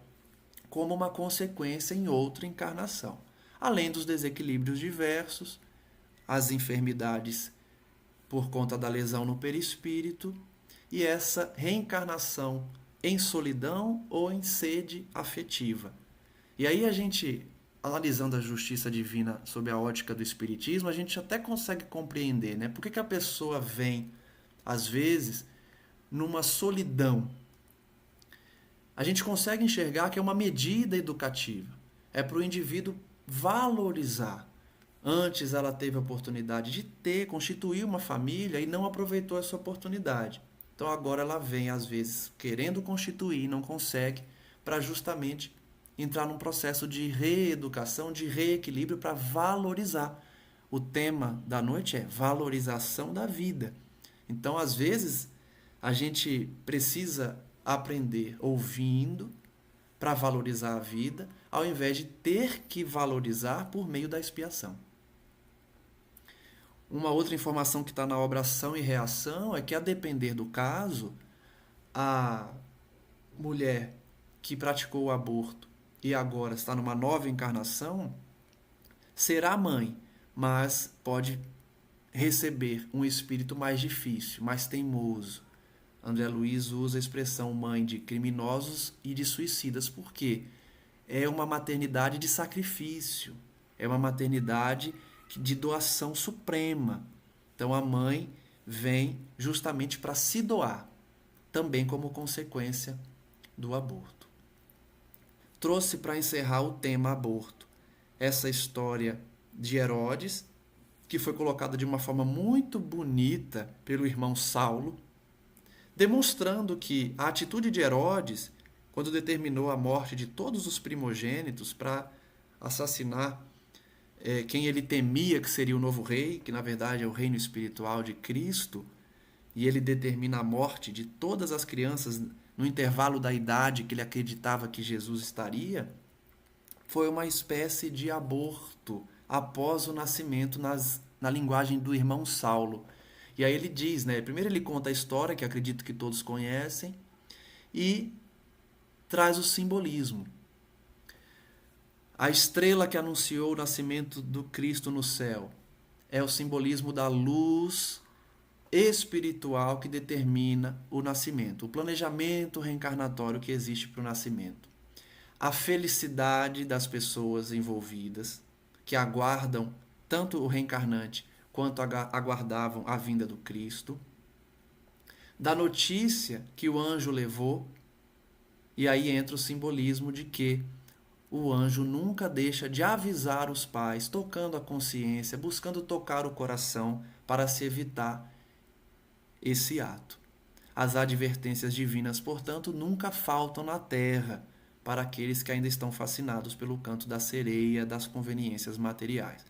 como uma consequência em outra encarnação. Além dos desequilíbrios diversos, as enfermidades por conta da lesão no perispírito e essa reencarnação em solidão ou em sede afetiva. E aí a gente, analisando a justiça divina sob a ótica do espiritismo, a gente até consegue compreender, né? Por que a pessoa vem, às vezes, numa solidão? A gente consegue enxergar que é uma medida educativa. É para o indivíduo valorizar. Antes ela teve a oportunidade de constituir uma família e não aproveitou essa oportunidade. Então agora ela vem, às vezes, querendo constituir e não consegue, para justamente entrar num processo de reeducação, de reequilíbrio para valorizar. O tema da noite é valorização da vida. Então, às vezes, a gente precisa aprender ouvindo para valorizar a vida, ao invés de ter que valorizar por meio da expiação. Uma outra informação que está na obra Ação e Reação é que, a depender do caso, a mulher que praticou o aborto e agora está numa nova encarnação será mãe, mas pode receber um espírito mais difícil, mais teimoso. André Luiz usa a expressão mãe de criminosos e de suicidas, porque é uma maternidade de sacrifício, é uma maternidade de doação suprema. Então a mãe vem justamente para se doar, também como consequência do aborto. Trouxe para encerrar o tema aborto essa história de Herodes, que foi colocada de uma forma muito bonita pelo irmão Saulo, demonstrando que a atitude de Herodes, quando determinou a morte de todos os primogênitos para assassinar quem ele temia que seria o novo rei, que na verdade é o reino espiritual de Cristo, e ele determina a morte de todas as crianças no intervalo da idade que ele acreditava que Jesus estaria, foi uma espécie de aborto após o nascimento na linguagem do irmão Saulo. E aí ele diz, né? Primeiro ele conta a história, que acredito que todos conhecem, e traz o simbolismo. A estrela que anunciou o nascimento do Cristo no céu é o simbolismo da luz espiritual que determina o nascimento, o planejamento reencarnatório que existe para o nascimento. A felicidade das pessoas envolvidas, que aguardam tanto o reencarnante quanto aguardavam a vinda do Cristo, da notícia que o anjo levou, e aí entra o simbolismo de que o anjo nunca deixa de avisar os pais, tocando a consciência, buscando tocar o coração para se evitar esse ato. As advertências divinas, portanto, nunca faltam na terra para aqueles que ainda estão fascinados pelo canto da sereia, das conveniências materiais.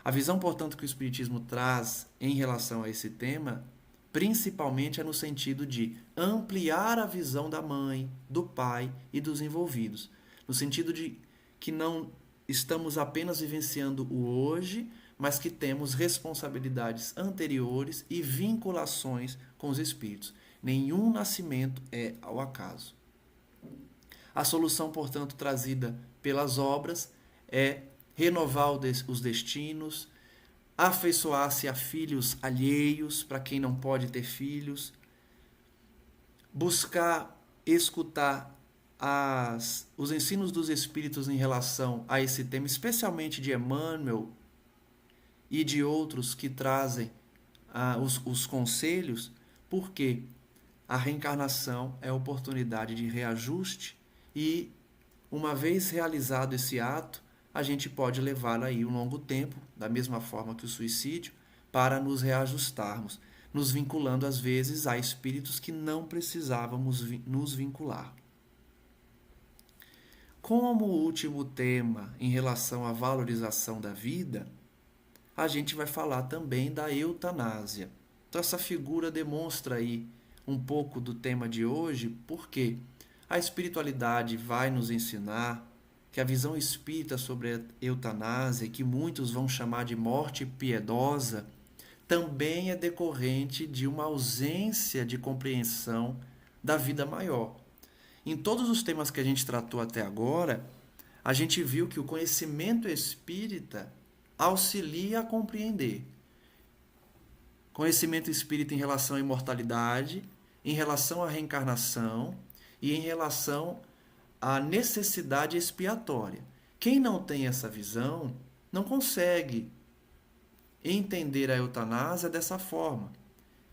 A visão, portanto, que o Espiritismo traz em relação a esse tema, principalmente é no sentido de ampliar a visão da mãe, do pai e dos envolvidos. No sentido de que não estamos apenas vivenciando o hoje, mas que temos responsabilidades anteriores e vinculações com os espíritos. Nenhum nascimento é ao acaso. A solução, portanto, trazida pelas obras é renovar os destinos, afeiçoar-se a filhos alheios, para quem não pode ter filhos, buscar escutar os ensinos dos Espíritos em relação a esse tema, especialmente de Emmanuel e de outros que trazem os conselhos, porque a reencarnação é a oportunidade de reajuste e, uma vez realizado esse ato, a gente pode levar aí um longo tempo, da mesma forma que o suicídio, para nos reajustarmos, nos vinculando às vezes a espíritos que não precisávamos nos vincular. Como último tema em relação à valorização da vida, a gente vai falar também da eutanásia. Então essa figura demonstra aí um pouco do tema de hoje, porque a espiritualidade vai nos ensinar que a visão espírita sobre a eutanásia, que muitos vão chamar de morte piedosa, também é decorrente de uma ausência de compreensão da vida maior. Em todos os temas que a gente tratou até agora, a gente viu que o conhecimento espírita auxilia a compreender. Conhecimento espírita em relação à imortalidade, em relação à reencarnação e em relação à necessidade expiatória. Quem não tem essa visão não consegue entender a eutanásia dessa forma,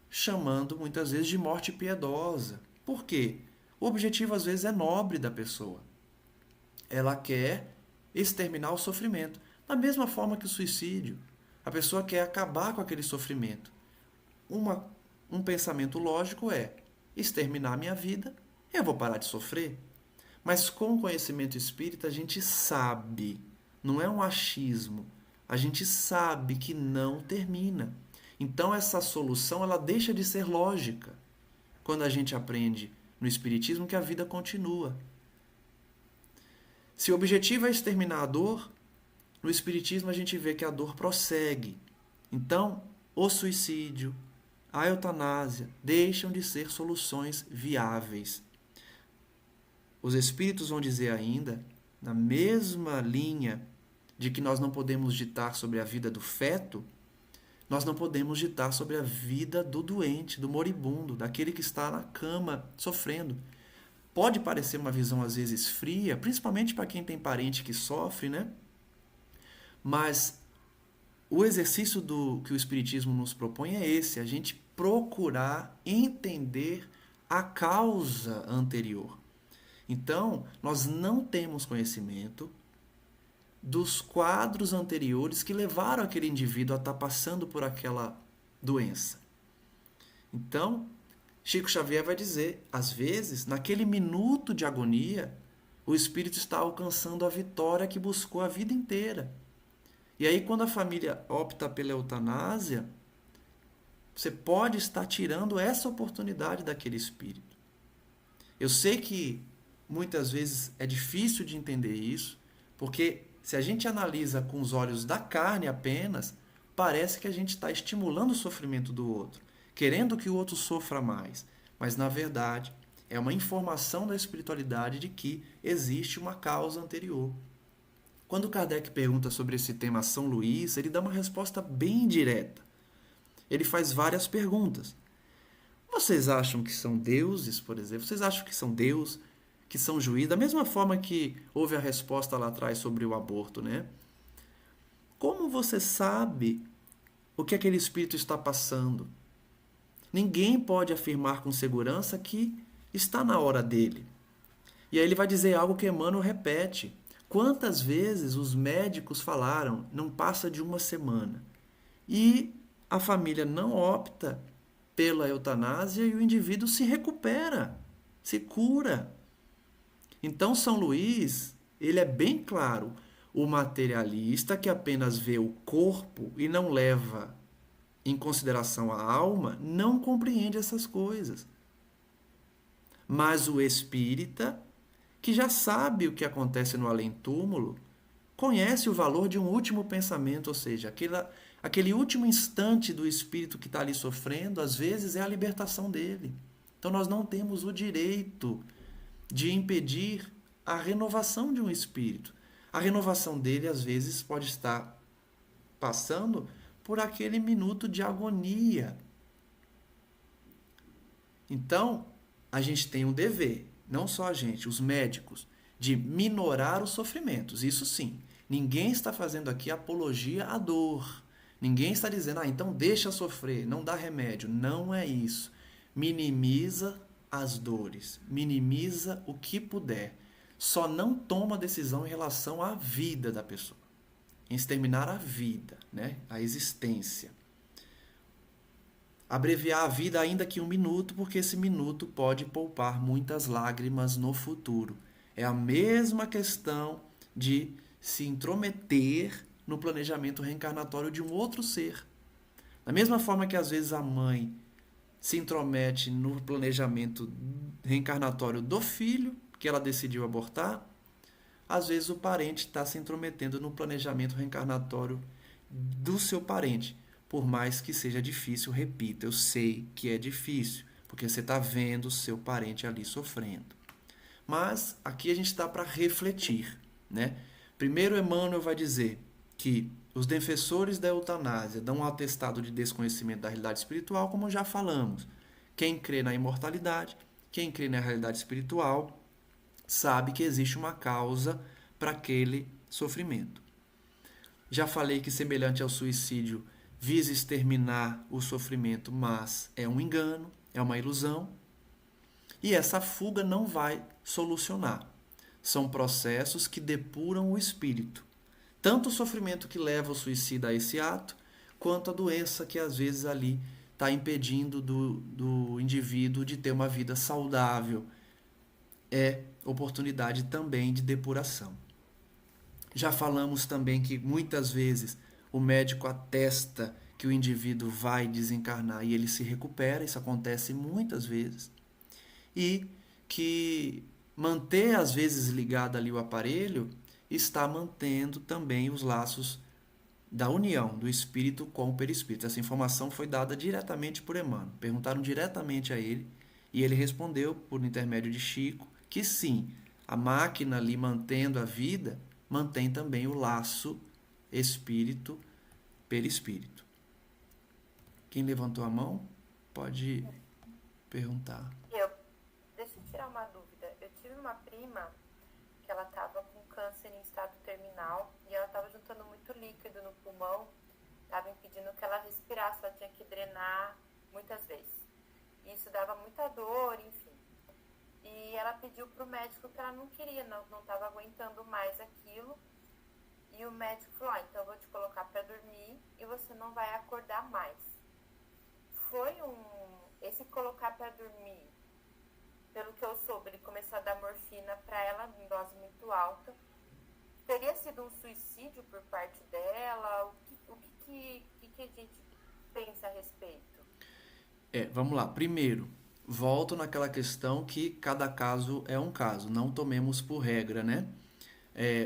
chamando muitas vezes de morte piedosa. Por quê? O objetivo às vezes é nobre da pessoa. Ela quer exterminar o sofrimento. Da mesma forma que o suicídio. A pessoa quer acabar com aquele sofrimento. Um pensamento lógico é: exterminar a minha vida, eu vou parar de sofrer. Mas com o conhecimento espírita a gente sabe, não é um achismo, a gente sabe que não termina. Então essa solução ela deixa de ser lógica quando a gente aprende no espiritismo que a vida continua. Se o objetivo é exterminar a dor, no espiritismo a gente vê que a dor prossegue. Então, o suicídio, a eutanásia deixam de ser soluções viáveis. Os espíritos vão dizer ainda, na mesma linha de que nós não podemos ditar sobre a vida do feto, nós não podemos ditar sobre a vida do doente, do moribundo, daquele que está na cama sofrendo. Pode parecer uma visão às vezes fria, principalmente para quem tem parente que sofre, né? Mas o exercício que o Espiritismo nos propõe é esse, a gente procurar entender a causa anterior. Então, nós não temos conhecimento dos quadros anteriores que levaram aquele indivíduo a estar passando por aquela doença. Então, Chico Xavier vai dizer, às vezes, naquele minuto de agonia, o espírito está alcançando a vitória que buscou a vida inteira. E aí, quando a família opta pela eutanásia, você pode estar tirando essa oportunidade daquele espírito. Eu sei que muitas vezes é difícil de entender isso, porque se a gente analisa com os olhos da carne apenas, parece que a gente está estimulando o sofrimento do outro, querendo que o outro sofra mais. Mas, na verdade, é uma informação da espiritualidade de que existe uma causa anterior. Quando Kardec pergunta sobre esse tema a São Luís, ele dá uma resposta bem direta. Ele faz várias perguntas. Vocês acham que são deuses, por exemplo? Vocês acham que são Deus, que são juízes? Da mesma forma que houve a resposta lá atrás sobre o aborto, né? Como você sabe o que aquele espírito está passando? Ninguém pode afirmar com segurança que está na hora dele. E aí ele vai dizer algo que Emmanuel repete. Quantas vezes os médicos falaram, não passa de uma semana. E a família não opta pela eutanásia e o indivíduo se recupera, se cura. Então, São Luís, ele é bem claro, o materialista que apenas vê o corpo e não leva em consideração a alma, não compreende essas coisas. Mas o espírita, que já sabe o que acontece no além-túmulo, conhece o valor de um último pensamento, ou seja, aquele último instante do espírito que está ali sofrendo, às vezes é a libertação dele. Então nós não temos o direito de impedir a renovação de um espírito. A renovação dele, às vezes, pode estar passando por aquele minuto de agonia. Então, a gente tem um dever, não só a gente, os médicos, de minorar os sofrimentos. Isso sim. Ninguém está fazendo aqui apologia à dor. Ninguém está dizendo, então deixa sofrer, não dá remédio. Não é isso. Minimiza as dores, minimiza o que puder. Só não toma decisão em relação à vida da pessoa, em exterminar a vida, né? A existência. Abreviar a vida ainda que 1 minuto, porque esse minuto pode poupar muitas lágrimas no futuro. É a mesma questão de se intrometer no planejamento reencarnatório de um outro ser. Da mesma forma que às vezes a mãe se intromete no planejamento reencarnatório do filho, que ela decidiu abortar, às vezes o parente está se intrometendo no planejamento reencarnatório do seu parente. Por mais que seja difícil, repito, eu sei que é difícil, porque você está vendo o seu parente ali sofrendo. Mas aqui a gente está para refletir, né? Primeiro, Emmanuel vai dizer que os defensores da eutanásia dão um atestado de desconhecimento da realidade espiritual, como já falamos. Quem crê na imortalidade, quem crê na realidade espiritual, sabe que existe uma causa para aquele sofrimento. Já falei que, semelhante ao suicídio, visa exterminar o sofrimento, mas é um engano, é uma ilusão. E essa fuga não vai solucionar. São processos que depuram o espírito. Tanto o sofrimento que leva o suicida a esse ato, quanto a doença que às vezes ali está impedindo do indivíduo de ter uma vida saudável. É oportunidade também de depuração. Já falamos também que muitas vezes o médico atesta que o indivíduo vai desencarnar e ele se recupera, isso acontece muitas vezes. E que manter às vezes ligado ali o aparelho está mantendo também os laços da união do espírito com o perispírito. Essa informação foi dada diretamente por Emmanuel. Perguntaram diretamente a ele e ele respondeu por intermédio de Chico que sim, a máquina ali mantendo a vida mantém também o laço espírito-perispírito. Quem levantou a mão pode perguntar. Deixa eu tirar uma dúvida. Eu tive uma prima que ela estava com câncer em estado terminal e ela estava juntando muito líquido no pulmão, estava impedindo que ela respirasse, ela tinha que drenar muitas vezes. Isso dava muita dor, enfim. E ela pediu para o médico que ela não queria, não estava aguentando mais aquilo. E o médico falou, então eu vou te colocar para dormir e você não vai acordar mais. Esse colocar para dormir, pelo que eu soube, ele começou a dar morfina para ela em dose muito alta. Teria sido um suicídio por parte dela? O que a gente pensa a respeito? Vamos lá. Primeiro, volto naquela questão que cada caso é um caso. Não tomemos por regra, né?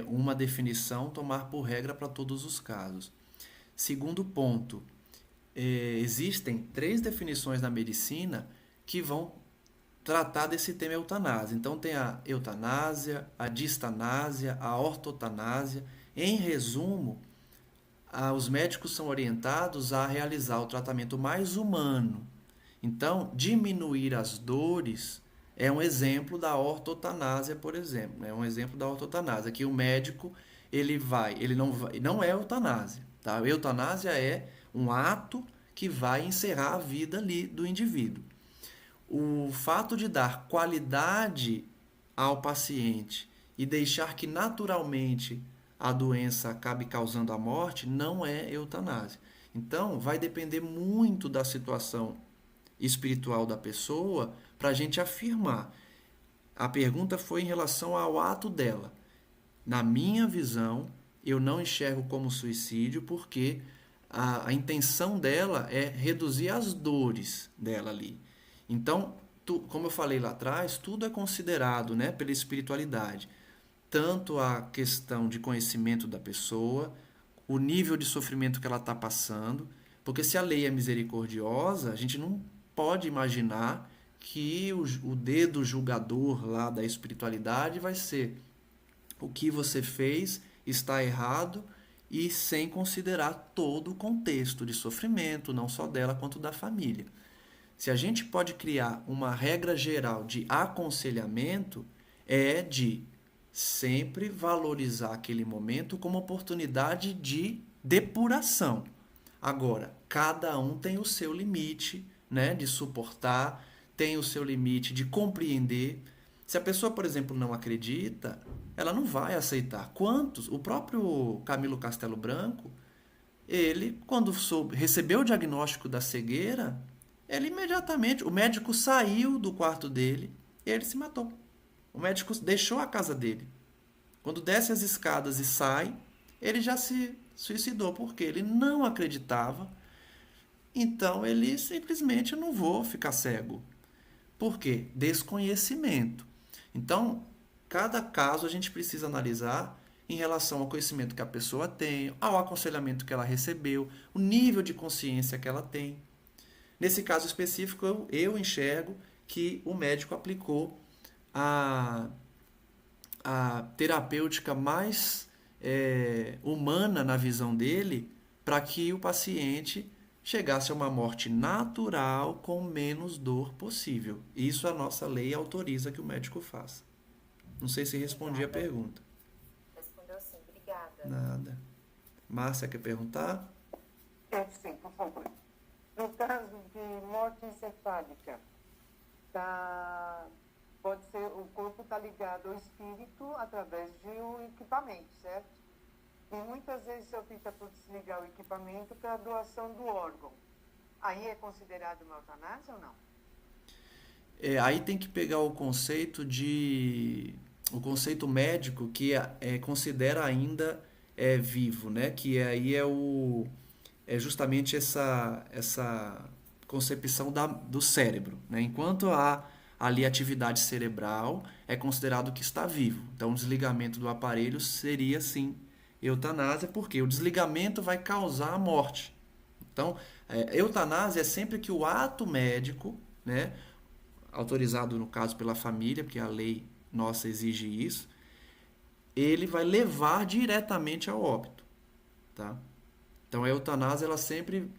Uma definição, tomar por regra para todos os casos. Segundo ponto, existem 3 definições na medicina que vão tratar desse tema eutanásia. Então tem a eutanásia, a distanásia, a ortotanásia. Em resumo, os médicos são orientados a realizar o tratamento mais humano. Então, diminuir as dores é um exemplo da ortotanásia, por exemplo. É um exemplo da ortotanásia, que o médico ele não é eutanásia. Tá? A eutanásia é um ato que vai encerrar a vida ali do indivíduo. O fato de dar qualidade ao paciente e deixar que naturalmente a doença acabe causando a morte não é eutanásia. Então, vai depender muito da situação espiritual da pessoa para a gente afirmar. A pergunta foi em relação ao ato dela. Na minha visão, eu não enxergo como suicídio porque a intenção dela é reduzir as dores dela ali. Então, como eu falei lá atrás, tudo é considerado, né, pela espiritualidade. tanto a questão de conhecimento da pessoa, o nível de sofrimento que ela está passando, porque se a lei é misericordiosa, a gente não pode imaginar que o dedo julgador lá da espiritualidade vai ser o que você fez está errado e sem considerar todo o contexto de sofrimento, não só dela quanto da família. Se a gente pode criar uma regra geral de aconselhamento, é de sempre valorizar aquele momento como oportunidade de depuração. Agora, cada um tem o seu limite, né, de suportar, tem o seu limite de compreender. Se a pessoa, por exemplo, não acredita, ela não vai aceitar. Quantos? O próprio Camilo Castelo Branco, ele, quando recebeu o diagnóstico da cegueira, ele imediatamente, o médico saiu do quarto dele e ele se matou. O médico deixou a casa dele. Quando desce as escadas e sai, ele já se suicidou porque ele não acreditava. Então ele simplesmente não vou ficar cego. Por quê? Desconhecimento. Então, cada caso a gente precisa analisar em relação ao conhecimento que a pessoa tem, ao aconselhamento que ela recebeu, o nível de consciência que ela tem. Nesse caso específico, eu enxergo que o médico aplicou a, a terapêutica mais humana na visão dele para que o paciente chegasse a uma morte natural com menos dor possível. Isso a nossa lei autoriza que o médico faça. Não sei se respondi a Obrigada. pergunta. Respondeu sim, obrigada. Nada. Márcia quer perguntar? Sim, por favor. No caso de morte encefálica, pode ser, o corpo está ligado ao espírito através de um equipamento, certo? E muitas vezes se opta por desligar o equipamento para a doação do órgão. Aí é considerado uma eutanásia ou não? Aí tem que pegar o conceito médico que considera ainda vivo, né? Que aí é justamente essa concepção do cérebro, né? Enquanto há ali atividade cerebral, é considerado que está vivo. Então, o desligamento do aparelho seria, sim, eutanásia, porque o desligamento vai causar a morte. Então, eutanásia é sempre que o ato médico, né, autorizado no caso pela família, porque a lei nossa exige isso, ele vai levar diretamente ao óbito, tá? Então, a eutanásia ela sempre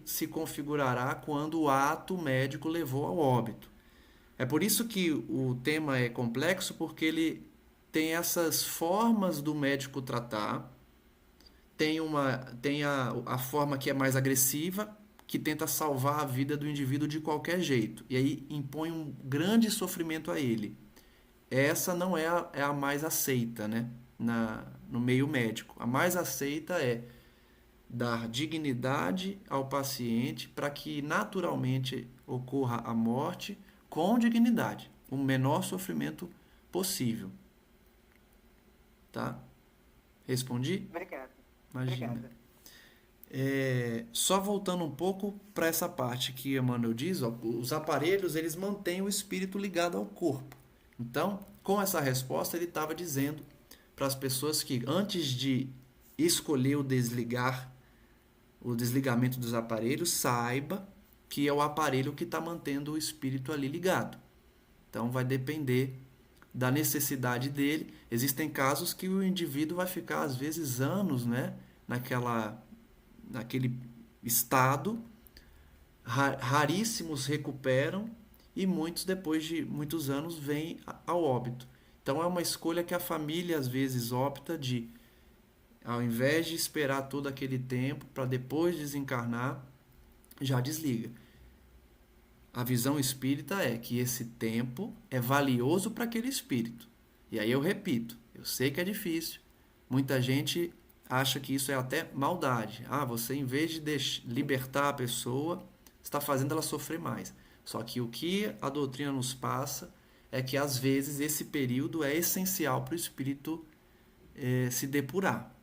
se configurará quando o ato médico levou ao óbito. É por isso que o tema é complexo, porque ele tem essas formas do médico tratar, tem a forma que é mais agressiva, que tenta salvar a vida do indivíduo de qualquer jeito, e aí impõe um grande sofrimento a ele. Essa não é a mais aceita, né? No meio médico. A mais aceita é dar dignidade ao paciente para que naturalmente ocorra a morte com dignidade, o menor sofrimento possível. Tá? Respondi? Obrigada. Imagina. Obrigada. Só voltando um pouco para essa parte que Emmanuel diz, ó, os aparelhos eles mantêm o espírito ligado ao corpo. Então, com essa resposta, ele estava dizendo para as pessoas que antes de escolher o desligamento dos aparelhos, saiba que é o aparelho que está mantendo o espírito ali ligado. Então vai depender da necessidade dele. Existem casos que o indivíduo vai ficar, às vezes, anos, né, naquele estado. Raríssimos recuperam e muitos, depois de muitos anos, vêm ao óbito. Então é uma escolha que a família, às vezes, opta de, ao invés de esperar todo aquele tempo para depois desencarnar, já desliga. A visão espírita é que esse tempo é valioso para aquele espírito. E aí eu repito, eu sei que é difícil. Muita gente acha que isso é até maldade. Você em vez de libertar a pessoa, está fazendo ela sofrer mais. Só que o que a doutrina nos passa é que às vezes esse período é essencial para o espírito se depurar.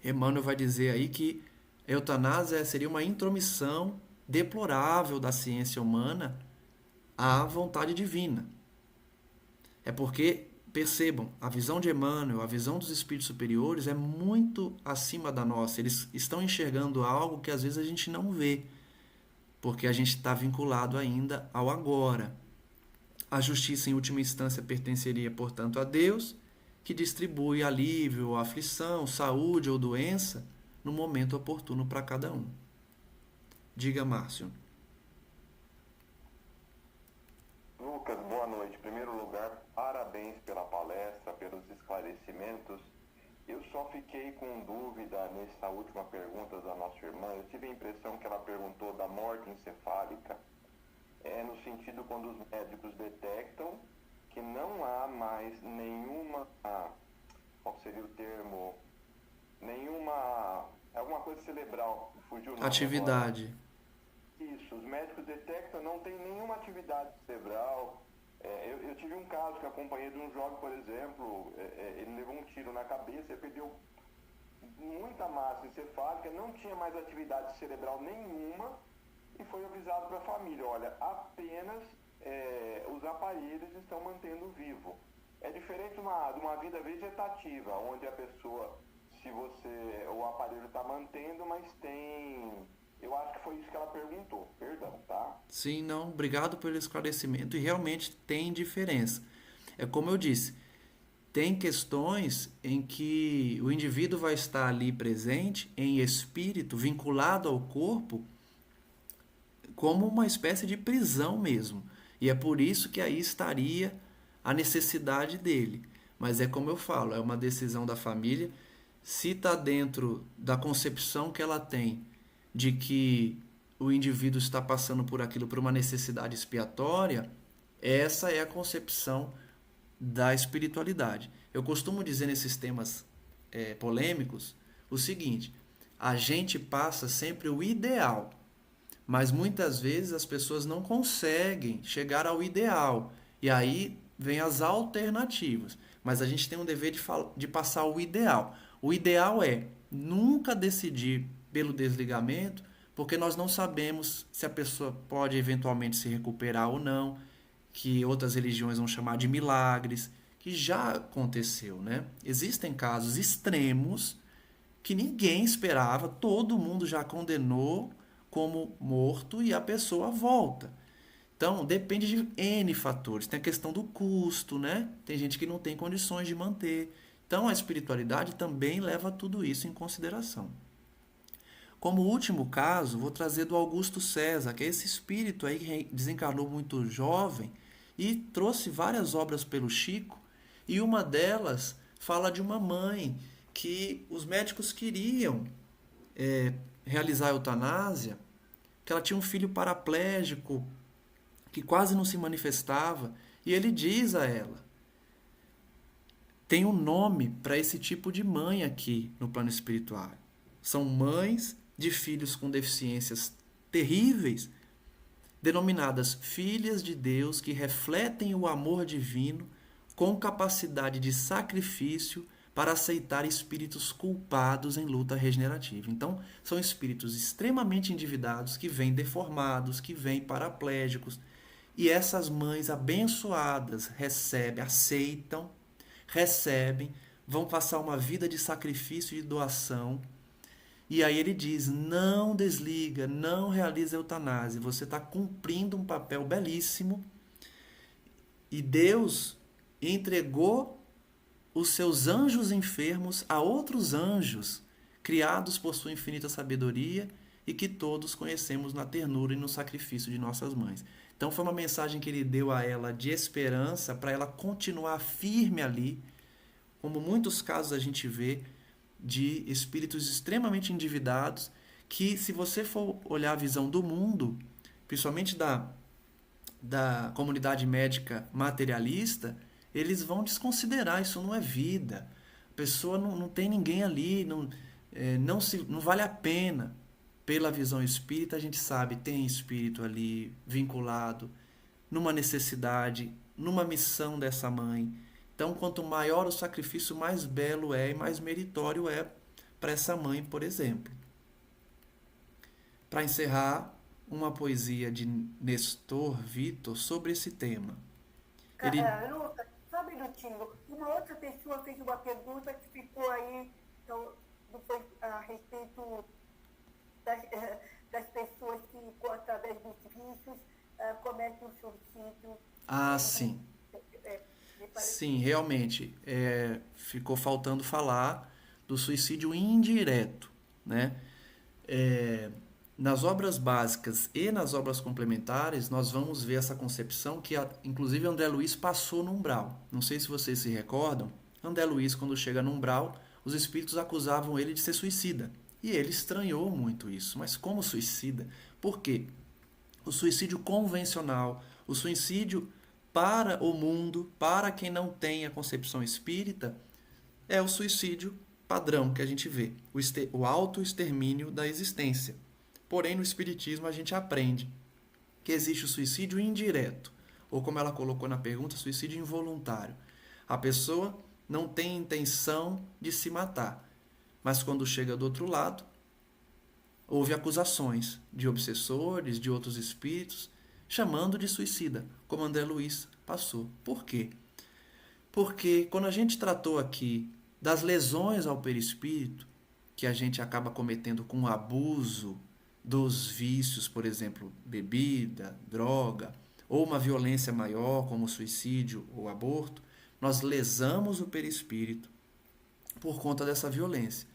Emmanuel vai dizer aí que a eutanásia seria uma intromissão deplorável da ciência humana à vontade divina. É porque percebam, a visão de Emmanuel, a visão dos espíritos superiores é muito acima da nossa. Eles estão enxergando algo que às vezes a gente não vê, porque a gente está vinculado ainda ao agora. A justiça, em última instância, pertenceria, portanto, a Deus, que distribui alívio, aflição, saúde ou doença no momento oportuno para cada um. Diga, Márcio. Lucas, boa noite. Em primeiro lugar, parabéns pela palestra, pelos esclarecimentos. Eu só fiquei com dúvida nessa última pergunta da nossa irmã. Eu tive a impressão que ela perguntou da morte encefálica, no sentido quando os médicos detectam que não há mais nenhuma, qual seria o termo, alguma coisa cerebral, fugiu o nome Atividade. agora. Isso, os médicos detectam, não tem nenhuma atividade cerebral. Eu tive um caso que acompanhei de um jovem, por exemplo, ele levou um tiro na cabeça, ele perdeu muita massa encefálica, não tinha mais atividade cerebral nenhuma e foi avisado para a família, olha, apenas os aparelhos estão mantendo vivo. É diferente de uma vida vegetativa, onde a pessoa, o aparelho está mantendo, mas tem... Eu acho que foi isso que ela perguntou, perdão, tá? Sim, não, obrigado pelo esclarecimento e realmente tem diferença. É como eu disse, tem questões em que o indivíduo vai estar ali presente em espírito, vinculado ao corpo, como uma espécie de prisão mesmo. E é por isso que aí estaria a necessidade dele. Mas é como eu falo, é uma decisão da família. Se está dentro da concepção que ela tem de que o indivíduo está passando por aquilo por uma necessidade expiatória, essa é a concepção da espiritualidade. Eu costumo dizer nesses temas polêmicos o seguinte: a gente passa sempre o ideal, mas muitas vezes as pessoas não conseguem chegar ao ideal, e aí vem as alternativas. Mas a gente tem um dever de passar o ideal. O ideal é nunca decidir pelo desligamento, porque nós não sabemos se a pessoa pode eventualmente se recuperar ou não, que outras religiões vão chamar de milagres, que já aconteceu, né? Existem casos extremos que ninguém esperava, todo mundo já condenou como morto e a pessoa volta. Então, depende de N fatores. Tem a questão do custo, né? Tem gente que não tem condições de manter. Então, a espiritualidade também leva tudo isso em consideração. Como último caso, vou trazer do Augusto César, que é esse espírito aí que desencarnou muito jovem e trouxe várias obras pelo Chico, e uma delas fala de uma mãe que os médicos queriam realizar a eutanásia, que ela tinha um filho paraplégico que quase não se manifestava, e ele diz a ela: tem um nome para esse tipo de mãe aqui no plano espiritual. São mães de filhos com deficiências terríveis, denominadas filhas de Deus, que refletem o amor divino com capacidade de sacrifício para aceitar espíritos culpados em luta regenerativa. Então, são espíritos extremamente endividados, que vêm deformados, que vêm paraplégicos, e essas mães abençoadas recebem, vão passar uma vida de sacrifício e de doação. E aí ele diz: não desliga, não realiza a eutanásia, você está cumprindo um papel belíssimo, e Deus entregou os seus anjos enfermos a outros anjos, criados por sua infinita sabedoria, e que todos conhecemos na ternura e no sacrifício de nossas mães. Então foi uma mensagem que ele deu a ela de esperança, para ela continuar firme ali, como muitos casos a gente vê de espíritos extremamente endividados, que, se você for olhar a visão do mundo, principalmente da comunidade médica materialista, eles vão desconsiderar: isso não é vida, a pessoa não tem ninguém ali, não vale a pena. Pela visão espírita, a gente sabe, tem espírito ali vinculado numa necessidade, numa missão dessa mãe. Então, quanto maior o sacrifício, mais belo é e mais meritório é para essa mãe, por exemplo. Para encerrar, uma poesia de Nestor Vitor sobre esse tema. Lucas, sabe do discutindo. Uma outra pessoa fez uma pergunta que ficou aí, então, depois, a respeito das pessoas que, através dos vícios, cometem o suicídio. Sim. Sim, realmente. Ficou faltando falar do suicídio indireto, né? Nas obras básicas e nas obras complementares, nós vamos ver essa concepção que, inclusive, André Luiz passou no umbral. Não sei se vocês se recordam. André Luiz, quando chega no umbral, os espíritos acusavam ele de ser suicida. E ele estranhou muito isso. Mas como suicida? Por quê? O suicídio convencional, o suicídio para o mundo, para quem não tem a concepção espírita, é o suicídio padrão que a gente vê, o autoextermínio da existência. Porém, no Espiritismo, a gente aprende que existe o suicídio indireto, ou como ela colocou na pergunta, suicídio involuntário. A pessoa não tem intenção de se matar, mas quando chega do outro lado, houve acusações de obsessores, de outros espíritos, chamando de suicida, como André Luiz passou. Por quê? Porque quando a gente tratou aqui das lesões ao perispírito, que a gente acaba cometendo com o abuso dos vícios, por exemplo, bebida, droga, ou uma violência maior, como suicídio ou aborto, nós lesamos o perispírito por conta dessa violência.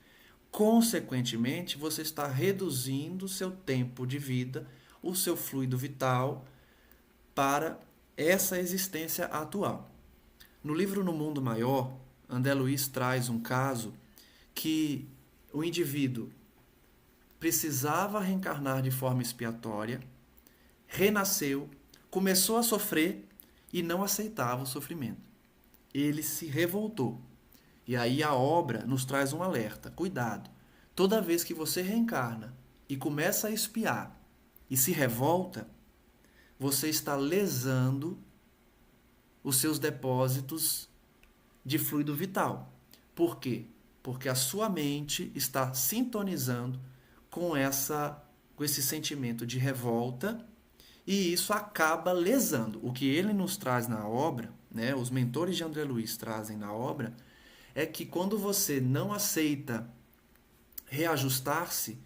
Consequentemente, você está reduzindo o seu tempo de vida, o seu fluido vital para essa existência atual. No livro No Mundo Maior, André Luiz traz um caso que o indivíduo precisava reencarnar de forma expiatória, renasceu, começou a sofrer e não aceitava o sofrimento. Ele se revoltou. E aí a obra nos traz um alerta. Cuidado, toda vez que você reencarna e começa a expiar e se revolta, você está lesando os seus depósitos de fluido vital. Por quê? Porque a sua mente está sintonizando com esse sentimento de revolta e isso acaba lesando. O que ele nos traz na obra, né, os mentores de André Luiz trazem na obra, é que quando você não aceita reajustar-se,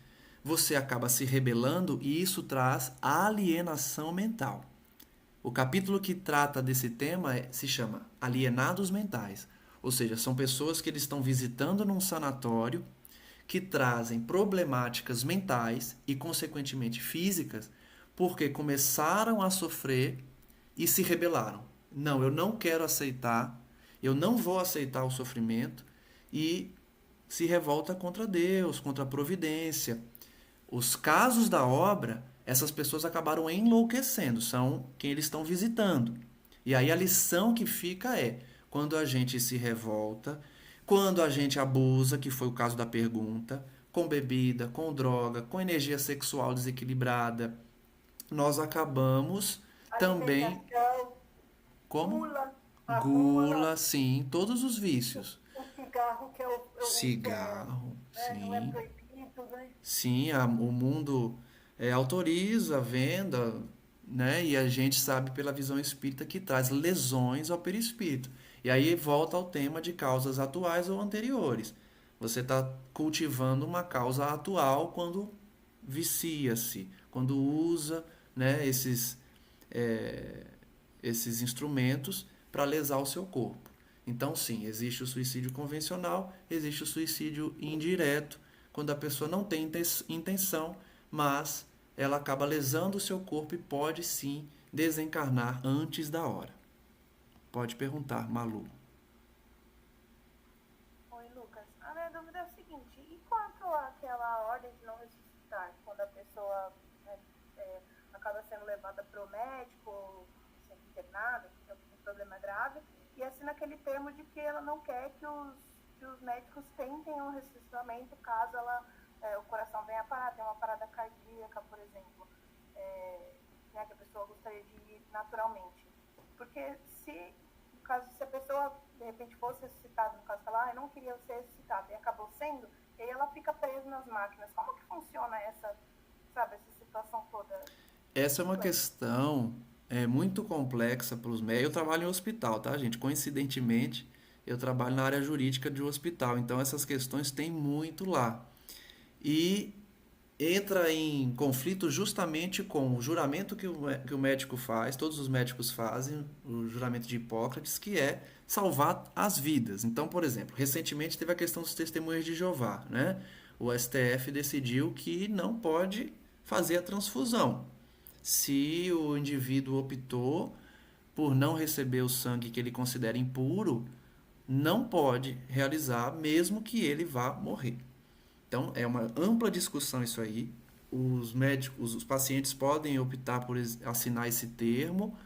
você acaba se rebelando e isso traz alienação mental. O capítulo que trata desse tema se chama Alienados Mentais, ou seja, são pessoas que eles estão visitando num sanatório que trazem problemáticas mentais e, consequentemente, físicas, porque começaram a sofrer e se rebelaram. Não, eu não quero aceitar, eu não vou aceitar o sofrimento e se revolta contra Deus, contra a providência. Os casos da obra, essas pessoas acabaram enlouquecendo, são quem eles estão visitando. E aí a lição que fica é, quando a gente se revolta, quando a gente abusa, que foi o caso da pergunta, com bebida, com droga, com energia sexual desequilibrada, nós acabamos também... Como? Gula, sim, todos os vícios. O cigarro, que é o cigarro, sim. Não é proibido, né? Sim, o mundo autoriza a venda, né? E a gente sabe pela visão espírita que traz lesões ao perispírito. E aí volta ao tema de causas atuais ou anteriores. Você está cultivando uma causa atual quando vicia-se, quando usa, né, esses instrumentos para lesar o seu corpo. Então, sim, existe o suicídio convencional, existe o suicídio indireto, quando a pessoa não tem intenção, mas ela acaba lesando o seu corpo e pode, sim, desencarnar antes da hora. Pode perguntar, Malu. Oi, Lucas. A minha dúvida é a seguinte, e quanto àquela ordem de não ressuscitar, quando a pessoa acaba sendo levada para o médico, sendo internada, tem algum problema grave, e assina aquele termo de que ela não quer que os médicos tentem um ressuscitamento caso o coração venha a parar, tem uma parada cardíaca, por exemplo, que a pessoa gostaria de ir naturalmente. Porque se a pessoa, de repente, fosse ressuscitada, no caso, ela não queria ser ressuscitada e acabou sendo, e aí ela fica presa nas máquinas. Como que funciona essa situação toda? Essa é uma questão é muito complexa para os médicos. Eu trabalho em hospital, tá, gente? Coincidentemente, eu trabalho na área jurídica de um hospital, então essas questões tem muito lá. E entra em conflito justamente com o juramento que o médico faz, todos os médicos fazem, o juramento de Hipócrates, que é salvar as vidas. Então, por exemplo, recentemente teve a questão dos testemunhas de Jeová, né? O STF decidiu que não pode fazer a transfusão. Se o indivíduo optou por não receber o sangue que ele considera impuro, não pode realizar, mesmo que ele vá morrer. Então, é uma ampla discussão isso aí. Os médicos, os pacientes podem optar por assinar esse termo,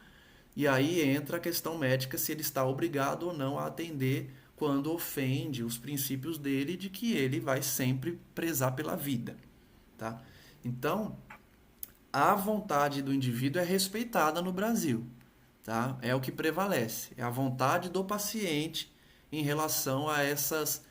e aí entra a questão médica se ele está obrigado ou não a atender quando ofende os princípios dele de que ele vai sempre prezar pela vida, tá? Então, a vontade do indivíduo é respeitada no Brasil, tá? É o que prevalece, é a vontade do paciente em relação a essas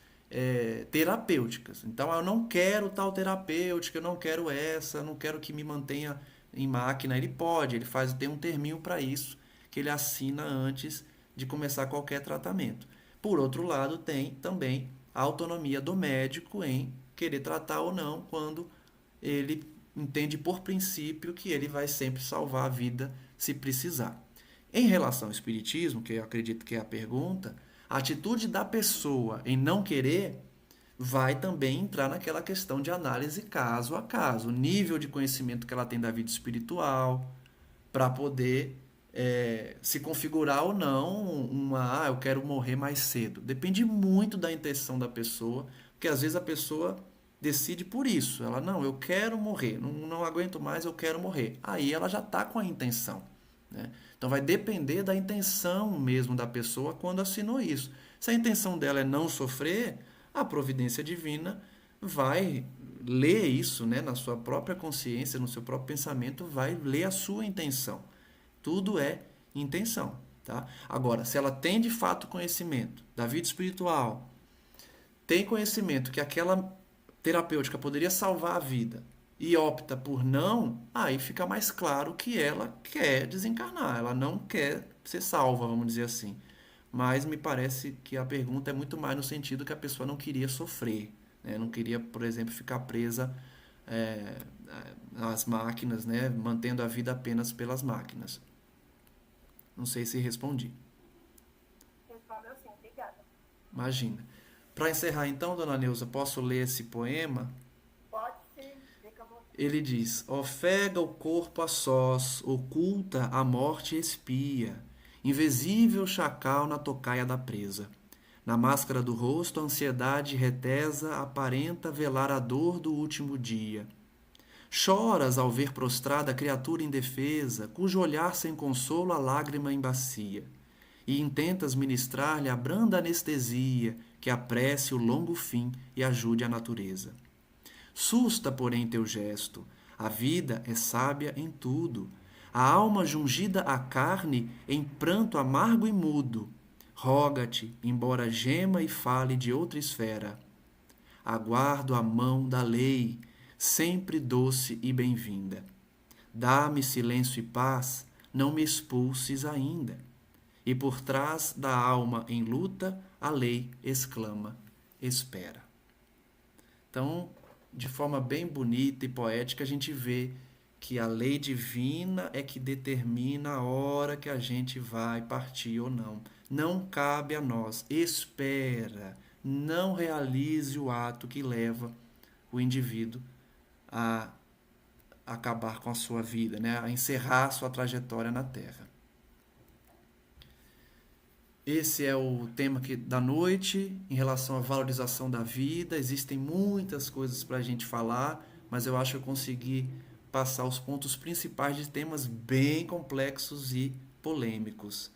terapêuticas. Então, eu não quero tal terapêutica, eu não quero essa, eu não quero que me mantenha em máquina. Ele pode, tem um terminho para isso, que ele assina antes de começar qualquer tratamento. Por outro lado, tem também a autonomia do médico em querer tratar ou não, quando ele entende por princípio que ele vai sempre salvar a vida se precisar. Em relação ao espiritismo, que eu acredito que é a pergunta, a atitude da pessoa em não querer vai também entrar naquela questão de análise caso a caso, o nível de conhecimento que ela tem da vida espiritual, para poder se configurar ou não eu quero morrer mais cedo. Depende muito da intenção da pessoa, porque às vezes a pessoa decide por isso. Ela, não, eu quero morrer, não aguento mais, eu quero morrer. Aí ela já está com a intenção, né? Então vai depender da intenção mesmo da pessoa quando assinou isso. Se a intenção dela é não sofrer, a providência divina vai ler isso, né, na sua própria consciência, no seu próprio pensamento, vai ler a sua intenção. Tudo é intenção, tá? Agora, se ela tem de fato conhecimento da vida espiritual, tem conhecimento que aquela terapêutica poderia salvar a vida e opta por não, aí fica mais claro que ela quer desencarnar, ela não quer ser salva, vamos dizer assim. Mas me parece que a pergunta é muito mais no sentido que a pessoa não queria sofrer, né? Não queria, por exemplo, ficar presa às máquinas, né? Mantendo a vida apenas pelas máquinas. Não sei se respondi. Respondeu sim, obrigada. Imagina. Para encerrar então, dona Neuza, posso ler esse poema? Pode sim, fica à vontade. Ele diz: ofega o corpo a sós, oculta a morte espia, invisível chacal na tocaia da presa. Na máscara do rosto, a ansiedade retesa, aparenta velar a dor do último dia. Choras ao ver prostrada a criatura indefesa, cujo olhar sem consolo a lágrima embacia, e intentas ministrar-lhe a branda anestesia que apresse o longo fim e ajude a natureza. Susta, porém, teu gesto. A vida é sábia em tudo. A alma jungida à carne em pranto amargo e mudo. Roga-te, embora gema e fale de outra esfera. Aguardo a mão da lei, sempre doce e bem-vinda. Dá-me silêncio e paz, não me expulses ainda. E por trás da alma em luta, a lei exclama, espera. Então, de forma bem bonita e poética, a gente vê que a lei divina é que determina a hora que a gente vai partir ou não. Não cabe a nós. Espera. Não realize o ato que leva o indivíduo a acabar com a sua vida, né? A encerrar a sua trajetória na Terra. Esse é o tema da noite, em relação à valorização da vida. Existem muitas coisas para a gente falar, mas eu acho que eu consegui passar os pontos principais de temas bem complexos e polêmicos.